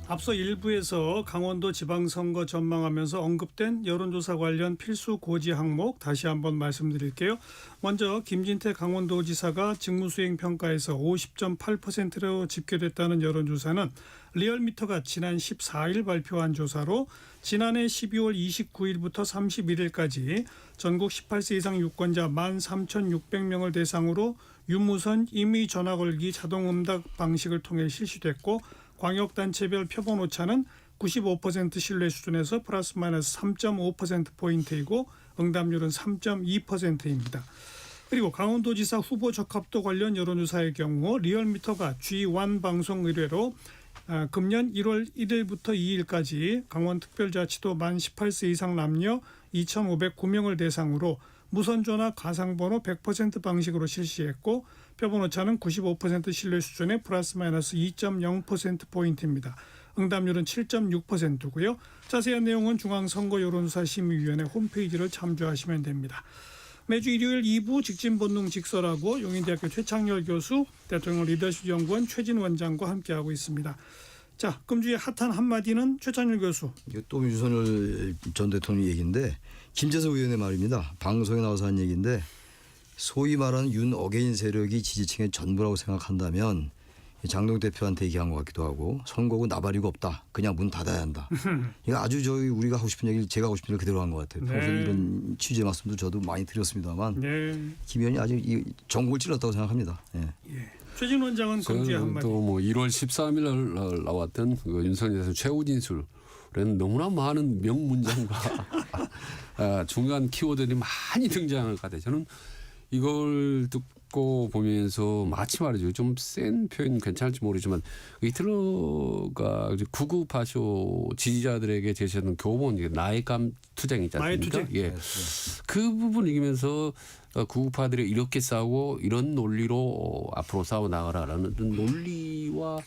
앞서 1부에서 강원도 지방선거 전망하면서 언급된 여론조사 관련 필수 고지 항목 다시 한번 말씀드릴게요. 먼저 김진태 강원도지사가 직무수행 평가에서 50.8%로 집계됐다는 여론조사는 리얼미터가 지난 14일 발표한 조사로 지난해 12월 29일부터 31일까지 전국 18세 이상 유권자 13,600명을 대상으로 유무선 임의 전화 걸기 자동응답 방식을 통해 실시됐고 광역단체별 표본 오차는 95% 신뢰 수준에서 플러스 마이너스 3.5%포인트이고 응답률은 3.2%입니다. 그리고 강원도지사 후보 적합도 관련 여론조사의 경우 리얼미터가 G1 방송 의뢰로 금년 1월 1일부터 2일까지 강원특별자치도 만 18세 이상 남녀 2,509명을 대상으로 무선전화 가상번호 100% 방식으로 실시했고 표본 오차는 95% 신뢰 수준의 플러스 마이너스 2.0%포인트입니다. 응답률은 7.6%고요. 자세한 내용은 중앙선거여론조사심의위원회 홈페이지를 참조하시면 됩니다. 매주 일요일 2부 직진본능 직설하고 용인대학교 최창렬 교수, 대통령 리더십 연구원 최진 원장과 함께하고 있습니다. 자, 금주의 핫한 한마디는 최창렬 교수. 이거 또 윤석열 전 대통령 얘기인데 김재석 의원의 말입니다. 방송에 나와서 한 얘기인데 소위 말하는 윤 어게인 세력이 지지층의 전부라고 생각한다면 장동 대표한테 얘기한 것 같기도 하고 선거고 나발이고 없다. 그냥 문 닫아야 한다. 이거 아주 우리가 하고 싶은 얘기를 제가 하고 싶은 얘기를 그대로 한 것 같아요. 평소에 네. 이런 취재 말씀도 저도 많이 드렸습니다만 네. 김 의원이 아주 전국을 찔렀다고 생각합니다. 예. 예. 최진 원장은 금주의 저는 한마디. 또 뭐 1월 13일 날 나왔던 그 윤석열 대통령 최후 진술에는 너무나 많은 명문장과 중간 키워드들이 많이 등장할 것 같아요. 저는 이걸 듣고 보면서 마치 말이죠. 좀 센 표현 괜찮을지 모르지만 히틀러가 구구파쇼 지지자들에게 제시하는 교본 나의감 투쟁 있지 않습니까? 나의 투쟁. 예. 그 부분 이기면서 구구파들이 이렇게 싸우고 이런 논리로 앞으로 싸워 나가라라는 논리와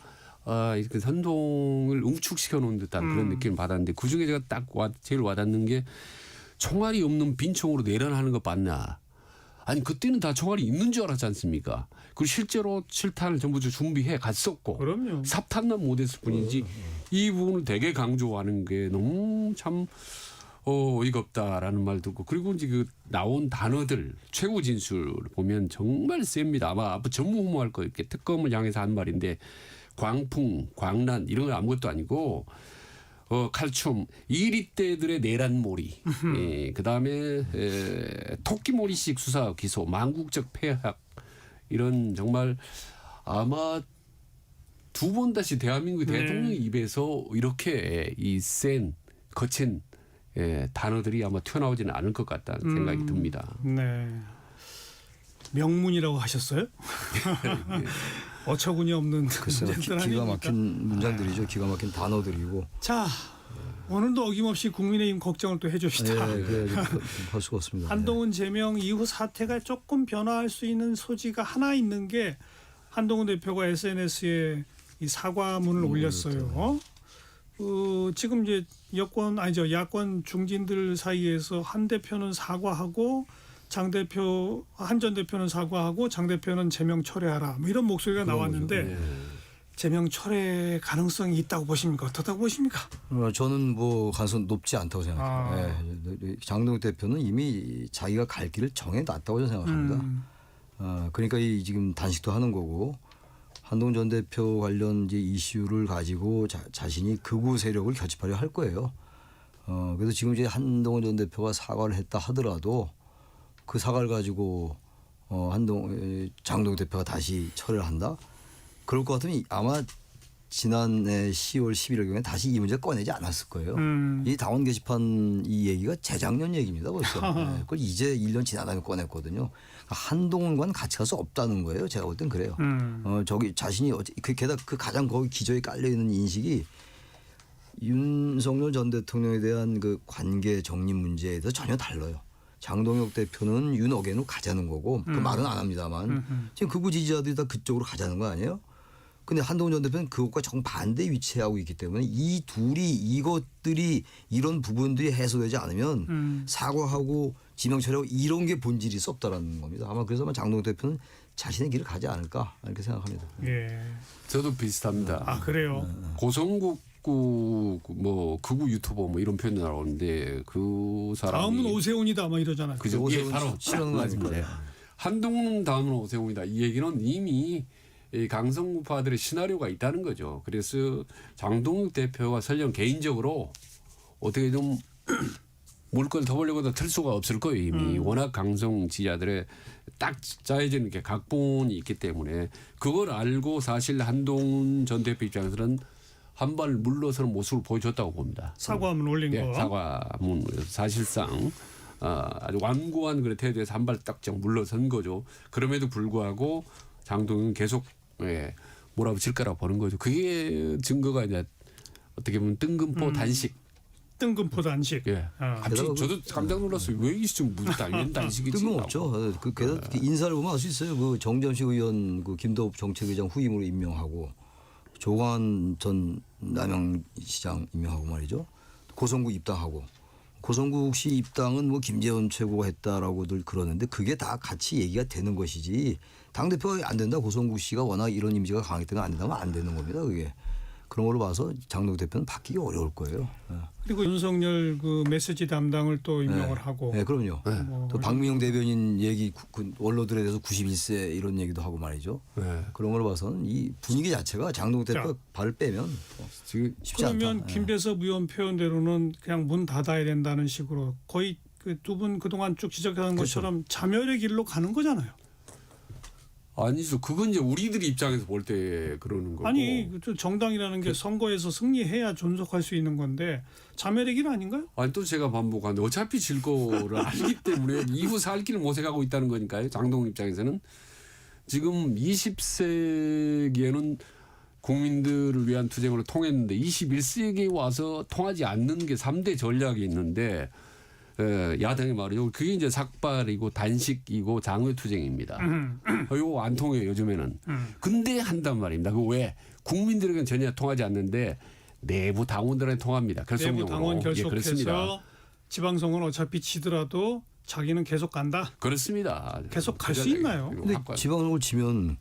이렇게 선동을 응축시켜 놓은 듯한 그런 느낌을 받았는데 그중에 제가 딱 제일 와닿는 게 총알이 없는 빈총으로 내란하는 거 봤나. 아니 그때는 다 총알이 있는 줄 알았지 않습니까? 그리고 실제로 실탄을 전부 준비해 갔었고 그럼요. 삽탄만 못했을 뿐이지 이 부분을 되게 강조하는 게 너무 참 어이가 없다라는 말 듣고 그리고 이제 그 나온 단어들 최고 진술 보면 정말 셉니다. 아마 앞으로 전무후무할 거예요. 이렇게 특검을 향해서 한 말인데 광풍, 광란 이런 건 아무것도 아니고 칼춤, 이리떼들의 내란몰이, 그다음에 토끼몰이식 수사 기소, 망국적 폐학 이런 정말 아마 두 번 다시 대한민국 대통령 입에서 이렇게 이 센 거친 단어들이 아마 튀어나오지는 않을 것 같다는 생각이 듭니다. 네. 명문이라고 하셨어요? 어처구니 없는 글쎄요, 문제들 기가 아닙니까? 막힌 문장들이죠. 기가 막힌 단어들이고. 자, 오늘도 어김없이 국민의힘 걱정을 또 해줍시다. 그래야지 할 수가 없습니다. 한동훈 제명 이후 사태가 조금 변화할 수 있는 소지가 하나 있는 게 한동훈 대표가 SNS에 이 사과문을 올렸어요. 지금 이제 야권 중진들 사이에서 한 대표는 사과하고 한 전 대표는 사과하고 장 대표는 제명 철회하라 뭐 이런 목소리가 나왔는데 제명 철회 가능성이 있다고 보십니까? 어떻다고 보십니까? 저는 뭐 가능성 높지 않다고 생각해요. 장동혁 대표는 이미 자기가 갈 길을 정해놨다고 저는 생각합니다. 그러니까 이 지금 단식도 하는 거고 한동훈 전 대표 관련 이제 이슈를 가지고 자신이 극우 세력을 결집하려 할 거예요. 그래서 지금 이제 한동훈 전 대표가 사과를 했다 하더라도 그 사과를 가지고 장동혁 대표가 다시 철회를 한다? 그럴 것 같으면 아마 지난해 10월 11일 경에 다시 이 문제 꺼내지 않았을 거예요. 이 당원 게시판 이 얘기가 재작년 얘기입니다 벌써. 그걸 이제 1년 지나다가 꺼냈거든요. 한동훈과는 같이 갈 수 없다는 거예요. 제가 볼 땐 그래요. 저기 자신이 게다가 그 가장 거기 기저에 깔려 있는 인식이 윤석열 전 대통령에 대한 그 관계 정립 문제에 대해서 전혀 달라요. 장동혁 대표는 윤어겐으로 가자는 거고 그 말은 안 합니다만 지금 극우 지지자들이 다 그쪽으로 가자는 거 아니에요? 근데 한동훈 전 대표는 그것과 정반대 위치하고 있기 때문에 이 둘이 이것들이 이런 부분들이 해소되지 않으면 사과하고 지명 처리하고 이런 게 본질이 없다라는 겁니다. 아마 그래서 아마 장동혁 대표는 자신의 길을 가지 않을까 이렇게 생각합니다. 예. 저도 비슷합니다. 아 그래요. 고성국 뭐 극우 유튜버 뭐 이런 표현이 나오는데 그 사람이 다음은 오세훈이다 막 이러잖아요. 그죠? 예, 오세훈 바로 싫어하는 거 맞습니다. 아닙니까? 한동훈 다음은 오세훈이다. 이 얘기는 이미 이 강성구파들의 시나리오가 있다는 거죠. 그래서 장동혁 대표가 설령 개인적으로 어떻게 좀 물건을 더 보려고도 틀 수가 없을 거예요. 이미 워낙 강성 지지자들의 딱 짜여진 게 각본이 있기 때문에 그걸 알고 사실 한동훈 전 대표 입장에서는 한 발 물러서는 모습을 보여줬다고 봅니다. 사과문 올린 예, 거. 사과문 사실상 아주 완고한 그런 태도에서 한 발 딱 물러선 거죠. 그럼에도 불구하고 장동훈은 계속 몰아붙일 거라고 보는 거죠. 그게 증거가 이제 어떻게 보면 뜬금포 단식. 뜬금포 단식. 예. 갑자기 저도 깜짝 놀랐어요. 왜 이게 좀 웬 단식이지? 뜬금없죠. 게다가 인사를 보면 알 수 있어요. 그 정점식 의원 그 김도읍 정책의장 후임으로 임명하고 조광한 전 남양시장 임명하고 말이죠. 고성국 입당하고 고성국 씨 입당은 뭐 김재원 최고가 했다라고들 그러는데 그게 다 같이 얘기가 되는 것이지 당대표가 안 된다. 고성국 씨가 워낙 이런 이미지가 강하기 때문에 안 된다면 안 되는 겁니다. 그게. 그런 걸로 봐서 장동혁 대표는 바뀌기 어려울 거예요. 그리고 윤석열 그 메시지 담당을 또 임명을 하고. 네, 그럼요. 또 박민영 대변인 얘기 원로들에 대해서 91세 이런 얘기도 하고 말이죠. 그런 걸로 봐서는 이 분위기 자체가 장동혁 대표가 발을 빼면 지금 쉽지 그러면 않다. 김대섭 의원 표현대로는 그냥 문 닫아야 된다는 식으로 거의 그 두 분 그동안 쭉 지적하는 그렇죠. 것처럼 자멸의 길로 가는 거잖아요. 아니죠. 그건 이제 우리들 입장에서 볼 때 그러는 거고. 아니 그 정당이라는 게 선거에서 승리해야 존속할 수 있는 건데 자멸의 길 아닌가요? 아니 또 제가 반복하는데 어차피 질 거를 알기 때문에 이후 살 길을 모색하고 있다는 거니까요. 장동훈 입장에서는 지금 20세기에는 국민들을 위한 투쟁으로 통했는데 21세기에 와서 통하지 않는 게 3대 전략이 있는데 야당의 말이요. 그게 이제 삭발이고 단식이고 장외투쟁입니다. 이거 안 통해요 요즘에는. 근데 한단 말입니다. 그 왜? 국민들에게는 전혀 통하지 않는데 내부 당원들한테 통합니다. 결속용으로. 내부 당원 예, 결속해서 그렇습니다. 지방선거는 어차피 지더라도 자기는 계속 간다. 그렇습니다. 계속 갈 수 있나요? 근데 지방선거를 지면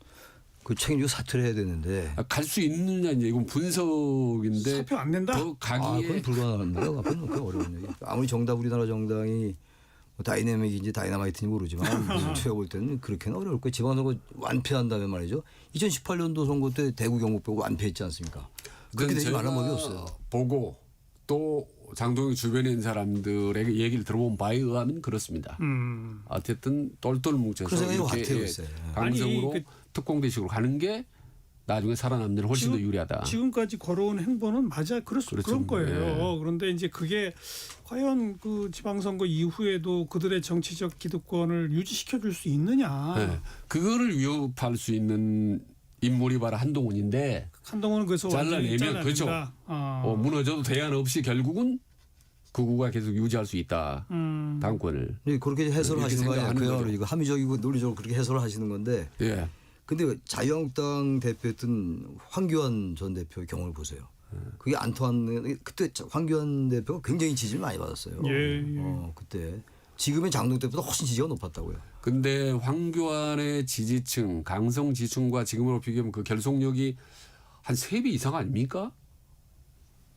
그 책임지고 사퇴를 해야 되는데 갈 수 있느냐 이제 이건 분석인데 사표 안 낸다? 더 가기에 그건 불가능합니다. 그건 어려운 얘기. 아무리 정답 우리나라 정당이 뭐 다이내믹인지 다이나마이트인지 모르지만 제가 볼 때는 그렇게는 어려울 거예요. 지방선거 완패한다면 말이죠. 2018년도 선거 때 대구 경북 빼고 완패했지 않습니까? 그렇게 되지 말은 법이 없어요. 보고 또 장동혁 주변에 있는 사람들에게 얘기를 들어본 바에 의하면 그렇습니다. 어쨌든 똘똘 뭉쳐서 그 생각이 이렇게 같아요, 글쎄. 강성으로 아니, 특공대식으로 가는 게 나중에 살아남는 데는 훨씬 더 유리하다. 지금까지 걸어온 행보는 맞아 그렇죠. 그런 거예요. 네. 그런데 이제 그게 과연 그 지방선거 이후에도 그들의 정치적 기득권을 유지시켜 줄 수 있느냐? 네. 그거를 위협할 수 있는 인물이 바로 한동훈인데 한동훈은 그래서 완전히 잘라내면 그렇죠. 잘라낸다. 무너져도 대안 없이 결국은 극우가 계속 유지할 수 있다. 음. 당권을. 네, 그렇게 해설을 이렇게 하시는 거예요. 생각하는 그야말로 거죠. 이거 합리적이고 논리적으로 그렇게 해설을 하시는 건데. 예. 근데 자유한국당 대표였던 황교안 전 대표의 경우를 보세요. 그게 안 통하는 그때 황교안 대표가 굉장히 지지를 많이 받았어요. 예. 그때 지금의 장동 때보다 훨씬 지지가 높았다고요. 근데 황교안의 지지층, 강성 지지층과 지금으로 비교하면 그 결속력이 한 3배 이상 아닙니까?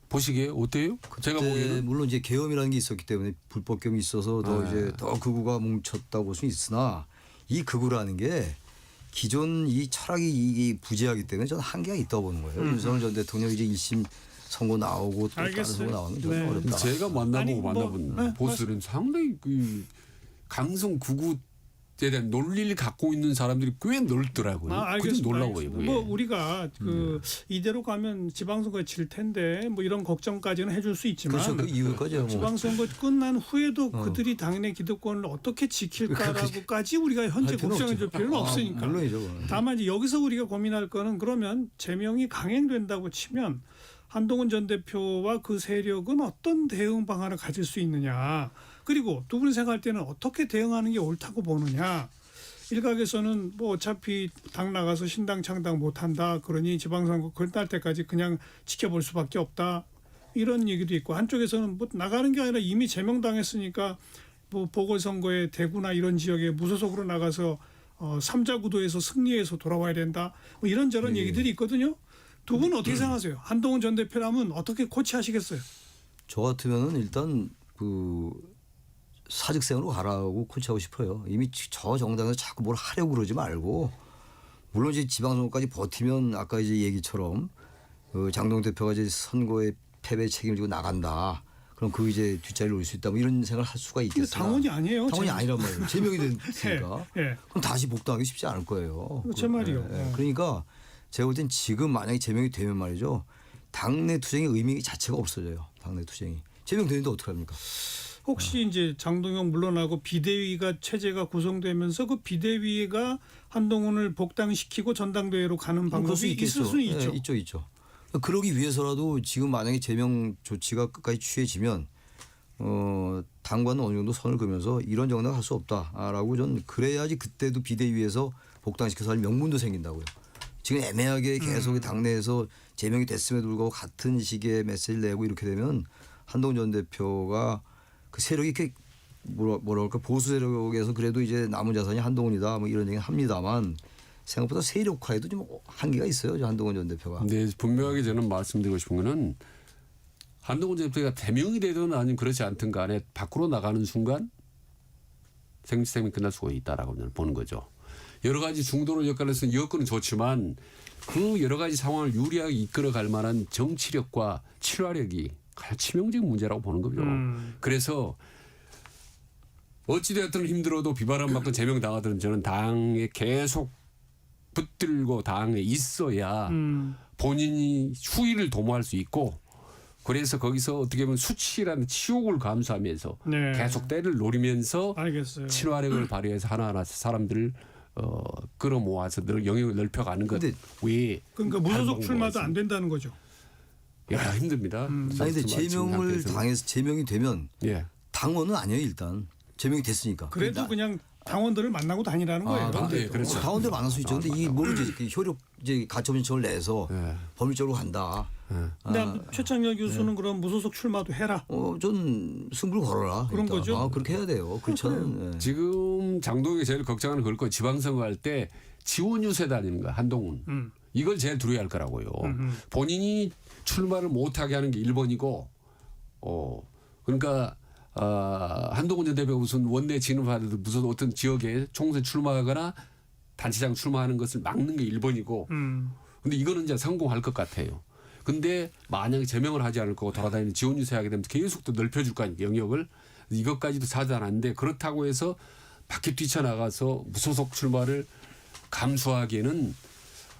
보시기에 어때요? 제가 그때 보기에는 물론 이제 계엄이라는 게 있었기 때문에 불법경이 있어서 더 아. 이제 더 극우가 뭉쳤다고 볼 수 있으나 이 극우라는 게 기존 이 철학이 이 부재하기 때문에 저는 한계가 있다고 보는 거예요. 윤석열 전 대통령 이제 1심 선고 나오고 또 다른 알겠어요. 선고 나오면 저는 네. 어렵다. 제가 아니, 만나보고 만나본 네, 보수들은 상당히 그 강성 극우에 대한 논리를 갖고 있는 사람들이 꽤 넓더라고요. 그게 알겠습니다. 놀라워요. 그게. 뭐 우리가 그 이대로 가면 지방선거에 질 텐데 뭐 이런 걱정까지는 해줄 수 있지만 그렇죠. 그 이유까지요. 뭐. 지방선거 끝난 후에도 그들이 당내 기득권을 어떻게 지킬까라고까지 우리가 현재 할 필요는 걱정해줄 없죠. 필요는 없으니까. 물론이죠. 그건. 다만 이제 여기서 우리가 고민할 거는 그러면 제명이 강행된다고 치면 한동훈 전 대표와 그 세력은 어떤 대응 방안을 가질 수 있느냐. 그리고 두 분이 생각할 때는 어떻게 대응하는 게 옳다고 보느냐. 일각에서는 뭐 어차피 당 나가서 신당 창당 못한다. 그러니 지방선거 끝날 때까지 그냥 지켜볼 수밖에 없다. 이런 얘기도 있고 한쪽에서는 뭐 나가는 게 아니라 이미 제명당했으니까 뭐 보궐선거에 대구나 이런 지역에 무소속으로 나가서 3자 구도에서 승리해서 돌아와야 된다. 뭐 이런저런 얘기들이 있거든요. 두 분은 어떻게 생각하세요? 한동훈 전 대표라면 어떻게 코치하시겠어요? 저 같으면은 일단 그 사직생으로 가라고 코치하고 싶어요. 이미 저 정당에서 자꾸 뭘 하려고 그러지 말고 물론 이제 지방선거까지 버티면 아까 이제 얘기처럼 그 장동 대표가 이제 선거에 패배 책임을 지고 나간다. 그럼 그 이제 뒷자리를 올 수 있다. 뭐 이런 생각을 할 수가 근데 있겠으나 당원이 아니에요. 당원이 아니란 말이에요. 제명이 됐으니까. 예. 그럼 다시 복당하기 쉽지 않을 거예요. 제 말이요. 그러니까 제가 볼 땐 지금 만약에 제명이 되면 말이죠. 당내 투쟁의 의미 자체가 없어져요. 당내 투쟁이. 제명되는데 어떡합니까? 혹시 이제 장동영 물러나고 비대위가 체제가 구성되면서 그 비대위가 한동훈을 복당시키고 전당대회로 가는 그럴 수 방법이 있을 수는 있죠. 있죠, 있죠. 그러기 위해서라도 지금 만약에 제명 조치가 끝까지 취해지면 당과는 어느 정도 선을 그으면서 이런 정당 할 수 없다라고 전 그래야지 그때도 비대위에서 복당시켜서 할 명분도 생긴다고요. 지금 애매하게 계속 당내에서 제명이 됐음에도 불구하고 같은 시기에 메시지를 내고 이렇게 되면 한동훈 전 대표가 그 세력이 이렇게 뭐라 그럴까 보수 세력에서 그래도 이제 남은 자산이 한동훈이다 뭐 이런 얘기 합니다만 생각보다 세력화에도 좀 한계가 있어요. 한동훈 전 대표가. 근데 분명하게 저는 말씀드리고 싶은 거는 한동훈 전 대표가 대명이 되든 아니면 그렇지 않든 간에 밖으로 나가는 순간 생명이 끝날 수가 있다라고 저는 보는 거죠. 여러 가지 중도로 역할에서 여건은 좋지만 그 여러 가지 상황을 유리하게 이끌어갈 만한 정치력과 친화력이 가장 치명적인 문제라고 보는 거죠. 그래서 어찌되었든 힘들어도 비바람 받고 제명당하든 저는 당에 계속 붙들고 당에 있어야 본인이 후위를 도모할 수 있고 그래서 거기서 어떻게 보면 수치라는 치욕을 감수하면서 네. 계속 때를 노리면서 알겠어요. 친화력을 발휘해서 하나하나 사람들을 끌어모아서 영역을 넓혀가는 것. 근데 왜 그러니까 무소속 출마도 안 된다는 거죠. 야 힘듭니다. 아니 근데 제명을 당해서 제명이 되면 예. 당원은 아니에요 일단. 제명이 됐으니까. 그래도 그냥 당원들을 만나고 다니라는 거예요. 네, 그렇죠. 당원들 만날 수 있죠. 근데 이게 모르죠. 효력 이제 가처분 신청을 내서 예. 법률적으로 간다. 근데 최창렬 교수는 그럼 무소속 출마도 해라. 전 승부를 걸어라. 그런 일단. 거죠? 그렇게 해야 돼요. 그렇잖아요. 예. 지금 장동혁이 제일 걱정하는 걸 거 지방선거 할 때 지원 유세 다니는 거야 한동훈. 이걸 제일 두려워할 거라고요. 본인이 출마를 못하게 하는 게 1번이고 그러니까 한동훈 전 대표가 무슨 원내 진입하더라도 무슨 어떤 지역에 총선 출마하거나 단체장 출마하는 것을 막는 게 1번이고 근데 이거는 이제 성공할 것 같아요. 근데 만약에 제명을 하지 않을 거고 돌아다니는 지원 유세하게 되면 계속 또 넓혀줄 거 아니에요. 영역을. 이것까지도 사단한데 그렇다고 해서 밖에 뛰쳐나가서 무소속 출마를 감수하기에는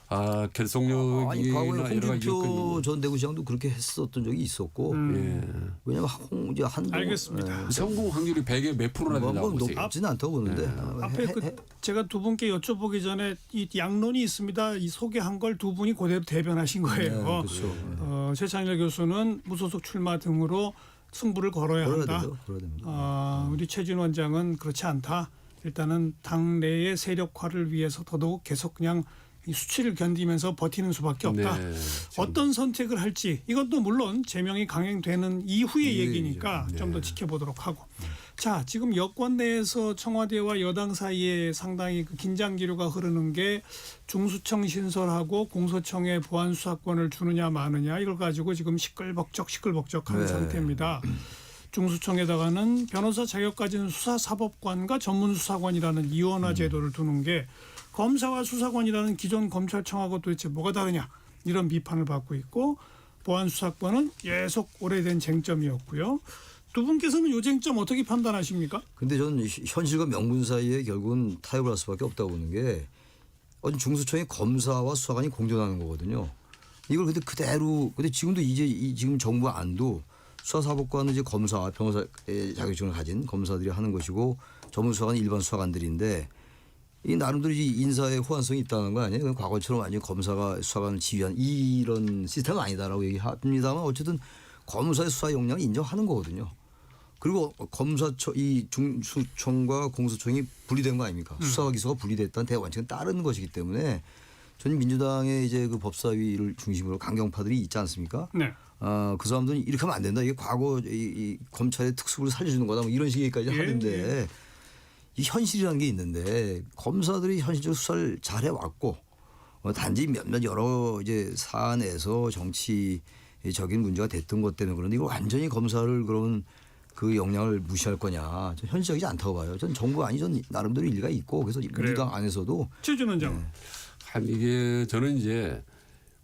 아니 결속력이나 과거에 여러 가지 홍준표 여건이 전 대구시장도 그렇게 했었던 적이 있었고 예. 왜냐면 이제 한동 알겠습니다. 성공 확률이 100에 몇 프로나 된다고 뭐 보세요. 높지는 않다고 보는데 앞에 제가 두 분께 여쭤보기 전에 이 양론이 있습니다. 이 소개한 걸 두 분이 그대로 대변하신 거예요. 그렇죠. 최창일 교수는 무소속 출마 등으로 승부를 걸어야 한다. 그래야 됩니다. 우리 최진 원장은 그렇지 않다. 일단은 당 내의 세력화를 위해서 더더욱 계속 그냥 이 수치를 견디면서 버티는 수밖에 없다. 네. 어떤 선택을 할지 이것도 물론 제명이 강행되는 이후의 예, 얘기니까 좀 더 지켜보도록 하고. 자, 지금 여권 내에서 청와대와 여당 사이에 상당히 그 긴장 기류가 흐르는 게 중수청 신설하고 공소청에 보안 수사권을 주느냐 마느냐 이걸 가지고 지금 시끌벅적한 네. 상태입니다. 중수청에다가는 변호사 자격 가진 수사사법관과 전문수사관이라는 이원화 제도를 두는 게 검사와 수사관이라는 기존 검찰청하고 도대체 뭐가 다르냐 이런 비판을 받고 있고 보안수사권은 계속 오래된 쟁점이었고요. 두 분께서는 이 쟁점 어떻게 판단하십니까? 근데 저는 현실과 명분 사이에 결국은 타협을 할 수밖에 없다고 보는 게 어떤 중수청의 검사와 수사관이 공존하는 거거든요. 이걸 근데 그대로 근데 지금도 지금 정부 안도 수사사법관은 이제 검사, 변호사의 자격증을 가진 검사들이 하는 것이고 전문수사관은 일반 수사관들인데 이 나름대로 이 인사의 호환성이 있다는 거 아니에요? 과거처럼 완전 검사가 수사관을 지휘한 이런 시스템은 아니다라고 얘기합니다만 어쨌든 검사의 수사 역량을 인정하는 거거든요. 그리고 이 중수청과 공수청이 분리된 거 아닙니까? 수사와 기소가 분리됐다는 대원칙은 따르는 것이기 때문에 저는 민주당의 이제 그 법사위를 중심으로 강경파들이 있지 않습니까? 네. 그 사람들은 이렇게 하면 안 된다. 이게 과거 이 검찰의 특수부를 살려주는 거다. 뭐 이런 식까지 하는데 이 현실이라는 게 있는데 검사들이 현실적으로 수사를 잘 해왔고 단지 몇몇 여러 이제 사안에서 정치적인 문제가 됐던 것 때문에 그런데 이걸 완전히 검사를 그런 그 역량을 무시할 거냐. 전 현실적이지 않다고 봐요. 전 정부안이 전 나름대로 일리가 있고 그래서 민주당 안에서도 최준 원장. 이게 저는 이제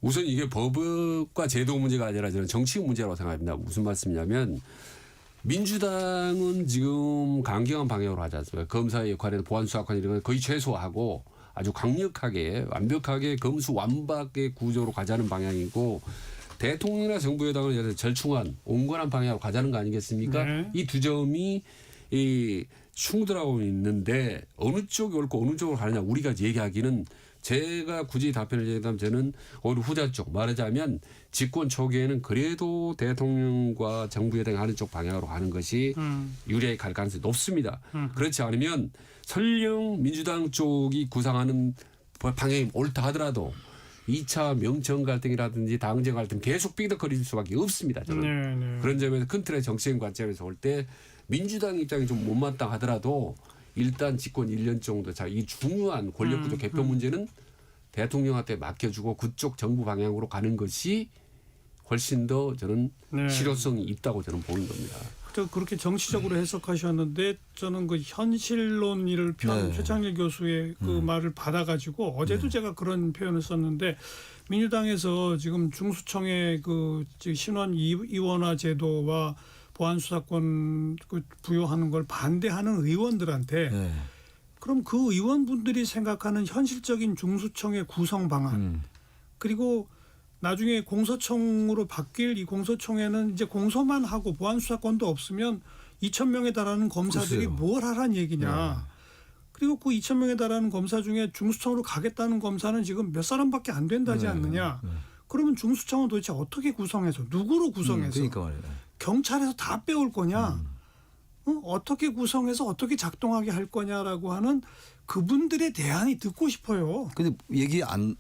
우선 이게 법과 제도 문제가 아니라 저는 정치 문제라고 생각합니다. 무슨 말씀이냐면 민주당은 지금 강경한 방향으로 하지 않습니까? 검사의 역할에는 보안수사관 이런 걸 거의 최소화하고 아주 강력하게 완벽하게 검수완박의 구조로 가자는 방향이고 대통령이나 정부 여당은 절충한 온건한 방향으로 가자는 거 아니겠습니까? 네. 이 두 점이 충돌하고 있는데 어느 쪽이 옳고 어느 쪽으로 가느냐 우리가 얘기하기는 제가 굳이 답변을 얘기하면 저는 오히려 후자 쪽 말하자면 집권 초기에는 그래도 대통령과 정부 여당이 하는 쪽 방향으로 가는 것이 유리하게 갈 가능성이 높습니다. 그렇지 않으면 설령 민주당 쪽이 구상하는 방향이 옳다 하더라도 2차 명청 갈등이라든지 당정 갈등 계속 삐덕거릴 수밖에 없습니다. 저는. 네. 그런 점에서 큰 틀의 정치적 관점에서 볼 때 민주당 입장이 좀 못마땅하더라도 일단 집권 1년 정도 자 이 중요한 권력구조 개편 문제는 대통령한테 맡겨주고 그쪽 정부 방향으로 가는 것이 훨씬 더 저는 네. 실효성이 있다고 저는 보는 겁니다. 또 그렇게 정치적으로 해석하셨는데 저는 그 현실론을 편 네. 최창일 교수의 그 말을 받아가지고 어제도 제가 그런 표현을 썼는데 민주당에서 지금 중수청의 그 신원 이원화 제도와 보안수사권 그 부여하는 걸 반대하는 의원들한테 네. 그럼 그 의원분들이 생각하는 현실적인 중수청의 구성 방안 그리고 나중에 공소청으로 바뀔 이 공소청에는 이제 공소만 하고 보안수사권도 없으면 2,000명에 달하는 검사들이 글쎄요. 뭘 하란 얘기냐. 그리고 그 2,000명에 달하는 검사 중에 중수청으로 가겠다는 검사는 지금 몇 사람밖에 안 된다지 않느냐. 그러면 중수청은 도대체 어떻게 구성해서 누구로 구성해서 그러니까 말이에요. 경찰에서 다 빼올 거냐. 어떻게 구성해서 어떻게 작동하게 할 거냐라고 하는 그분들의 대안이 듣고 싶어요. 근데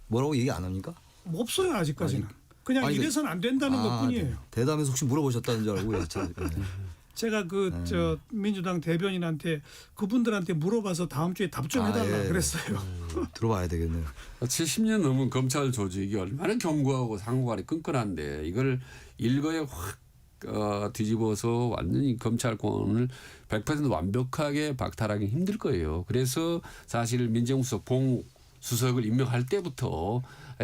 뭐라고 얘기 안 합니까? 없어요 아직까지는. 그냥 아니, 이래서는 안 된다는 것뿐이에요. 네. 대담에서 혹시 물어보셨다는 줄 알고 제가 저 민주당 대변인한테 그분들한테 물어봐서 다음 주에 답 좀 해달라 예. 그랬어요. 들어봐야 되겠네요. 70년 넘은 검찰 조직이 얼마나 견고하고 상호간에 끈끈한데 이걸 일거에 확 뒤집어서 완전히 검찰권을 100% 완벽하게 박탈하기 힘들 거예요. 그래서 사실 민정수석 봉 수석을 임명할 때부터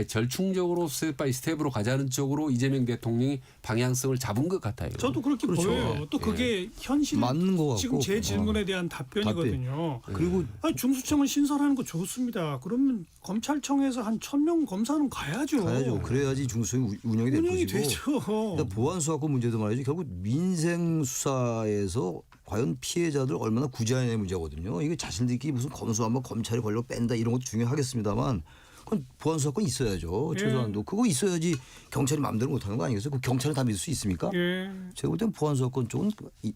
절충적으로 스텝 바이 스텝으로 가자는 쪽으로 이재명 대통령이 방향성을 잡은 것 같아요. 저도 그렇게 그렇죠. 보여요. 또 그게 현실 맞는 거 같고. 지금 제 질문에 대한 답변이거든요. 그리고 아니, 중수청을 신설하는 거 좋습니다. 그러면 검찰청에서 한 1,000명 검사는 가야죠. 그래야지 중수청이 운영이 될 운영이 것이고. 되죠. 그러니까 보안 수사권 문제도 말이죠. 결국 민생 수사에서 과연 피해자들 얼마나 구제하냐의 문제거든요. 이게 자신들끼리 무슨 검수하면 검찰이 권력 뺀다 이런 것도 중요하겠습니다만 그건 보안 수사권 있어야죠. 최소한도 그거 있어야지 경찰이 마음대로 못하는 거 아니겠어요? 그 경찰은 다 믿을 수 있습니까? 예. 제가 볼 땐 보안 수사권 쪽은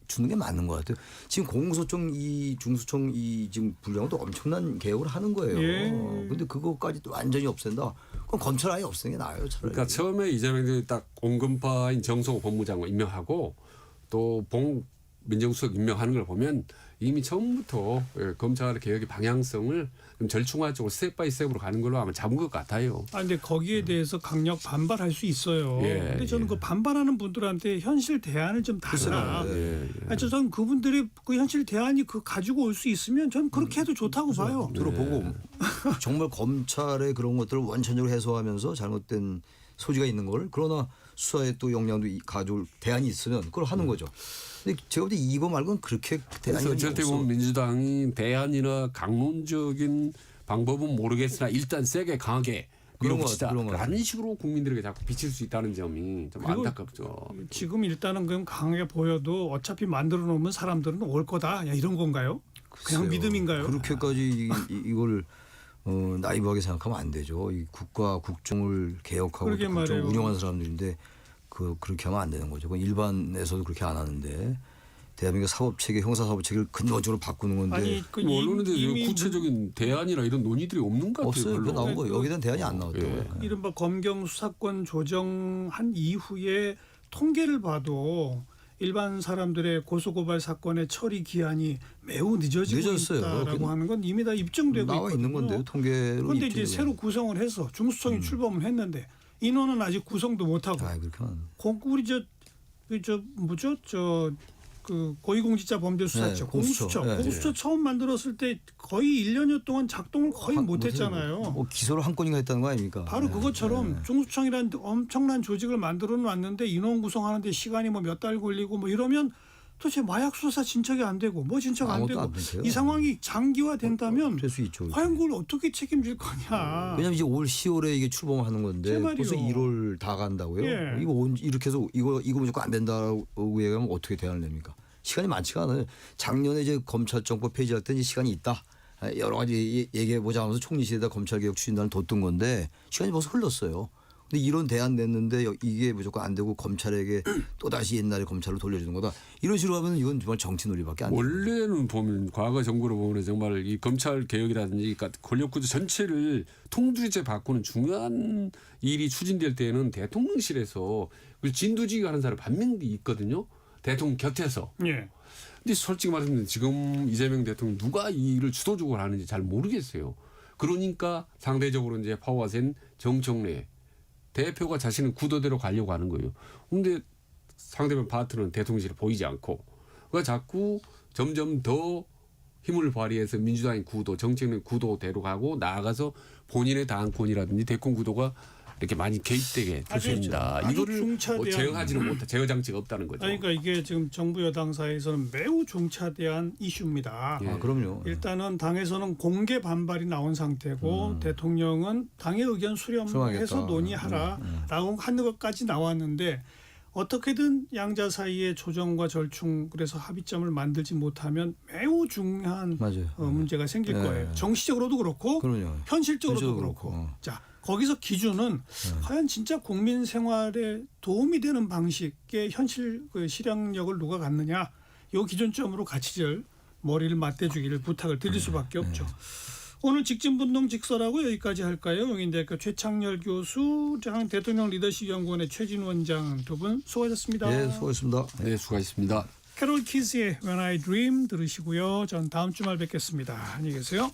주는 게 맞는 것 같아요. 지금 공소청 이 중수청 이 지금 분량도 엄청난 개혁을 하는 거예요. 예. 근데 그거까지 또 완전히 없앤다. 그럼 검찰 아예 없애는 게 나아요. 차라리. 그러니까 처음에 이재명이 딱 온건파인 정성호 법무장관 임명하고 또 봉 민정수석 임명하는 걸 보면 이미 처음부터 검찰 개혁의 방향성을 좀 절충화적으로 스텝 바이 스텝으로 가는 걸로 아마 잡은 것 같아요. 아 근데 거기에 대해서 강력 반발할 수 있어요. 예, 근데 저는 예. 그 반발하는 분들한테 현실 대안을 좀 달라. 예, 예. 아니, 저는 그분들의 그 현실 대안이 그 가지고 올 수 있으면 저는 그렇게 해도 좋다고 봐요. 들어보고 정말 검찰의 그런 것들을 원천적으로 해소하면서 잘못된 소지가 있는 걸 그러나 수사에 또 역량도 가져올 대안이 있으면 그걸 하는 거죠. 근데 제가 볼 때 이거 말고는 그렇게 대안이 그래서 절대 없어. 보면 민주당이 대안이나 강론적인 방법은 모르겠으나 일단 세게 강하게 그런 것 밀어붙이다 같아요, 그런 것 라는 식으로 국민들에게 자꾸 비칠 수 있다는 점이 좀 그리고 안타깝죠. 지금 일단은 그럼 강하게 보여도 어차피 만들어 놓으면 사람들은 올 거다. 야, 이런 건가요? 그냥 글쎄요. 믿음인가요? 그렇게까지 이걸 나이브하게 생각하면 안 되죠. 이 국가 국정을 개혁하고 그러게 또 국정을 말이에요. 운영하는 사람들인데 그렇게 하면 안 되는 거죠. 일반에서도 그렇게 안 하는데 대한민국 사법체계 형사사법체계를 근본적으로 바꾸는 건데 아니 그 뭐 언론인데 이미 구체적인 대안이나 이런 논의들이 없는 것 같아요. 없어요. 그 별로. 나온 거 여기에 대한 대안이 안 나왔다고요. 예. 이른바 검경 수사권 조정한 이후에 통계를 봐도 일반 사람들의 고소고발 사건의 처리 기한이 매우 늦어지고 늦었어요. 있다라고 하는 건 이미 다 입증되고 나와 있는 있거든요. 건데요. 통계로. 그런데 이제 입증되고. 새로 구성을 해서 중수청이 출범을 했는데 인원은 아직 구성도 못하고 아 그렇게 하면 우리 그 고위공직자범죄수사처 네, 공수처. 공수처 처음 만들었을 때 거의 1년여 동안 작동을 거의 못했잖아요. 뭐 기소를 한 건인가 했다는 거 아닙니까? 바로 네. 그것처럼 중수청이라는 엄청난 조직을 만들어 놨는데 인원 구성하는데 시간이 뭐 몇 달 걸리고 뭐 이러면 도대체 마약 수사 진척이 안 되고 뭐 진척 안 아무것도 되고 안 돼요. 이 상황이 장기화된다면 될 수 있죠. 과연 그걸 어떻게 책임질 거냐. 왜냐면 이제 올 10월에 이게 출범하는 건데 제 말이요. 벌써 1월 다 간다고요. 예. 이렇게 해서 이거 무조건 안 된다고 얘기하면 어떻게 대안을 냅니까? 시간이 많지가 않아요. 작년에 이제 검찰정법 폐지할 때 이제 시간이 있다. 여러 가지 얘기해 보자 하면서 총리실에다 검찰개혁 추진단을 뒀던 건데 시간이 벌써 흘렀어요. 근데 이런 대안 냈는데 이게 무조건 안 되고 검찰에게 또다시 옛날에 검찰로 돌려주는 거다. 이런 식으로 하면 이건 정말 정치 논리밖에 안 돼요. 원래는 보면 과거 정부로 보면 정말 이 검찰 개혁이라든지 권력구조 전체를 통두리째 바꾸는 중요한 일이 추진될 때는 대통령실에서 그 진두지휘 하는 사람 반명이 있거든요. 대통령 곁에서. 예. 근데 솔직히 말하면 지금 이재명 대통령 누가 이 일을 주도적으로 하는지 잘 모르겠어요. 그러니까 상대적으로 이제 파워가 센 정청래 대표가 자신은 구도대로 가려고 하는 거예요. 근데 상대방 파트는 대통령실에 보이지 않고 그가 자꾸 점점 더 힘을 발휘해서 민주당의 구도, 정책의 구도대로 가고 나아가서 본인의 당권이라든지 대권 구도가 이렇게 많이 개입되게 됐습니다. 아주 이거를 뭐 중차대한- 제어하지는 못해 제어 장치가 없다는 거죠. 그러니까 이게 지금 정부 여당 사이에서는 매우 중차대한 이슈입니다. 예. 아, 그럼요. 일단은 당에서는 공개 반발이 나온 상태고 대통령은 당의 의견 수렴해서 수렴하겠다. 논의하라라고 하는 것까지 나왔는데 어떻게든 양자 사이의 조정과 절충 그래서 합의점을 만들지 못하면 매우 중요한 맞아요. 문제가 생길 네. 거예요. 정치적으로도 그렇고 그럼요. 현실적으로도 현실적으로 그렇고. 그렇고. 자 거기서 기준은 과연 진짜 국민 생활에 도움이 되는 방식의 현실 그 실행력을 누가 갖느냐 이 기준점으로 같이들 머리를 맞대주기를 부탁을 드릴 수밖에 없죠. 오늘 직진분동 직설하고 여기까지 할까요? 영인대학교 최창렬 교수, 대통령 리더십 연구원의 최진 원장 두 분 수고하셨습니다. 예, 수고하셨습니다. 네, 수고하셨습니다. 캐롤 키스의 When I Dream 들으시고요. 전 다음 주말 뵙겠습니다. 안녕히 계세요.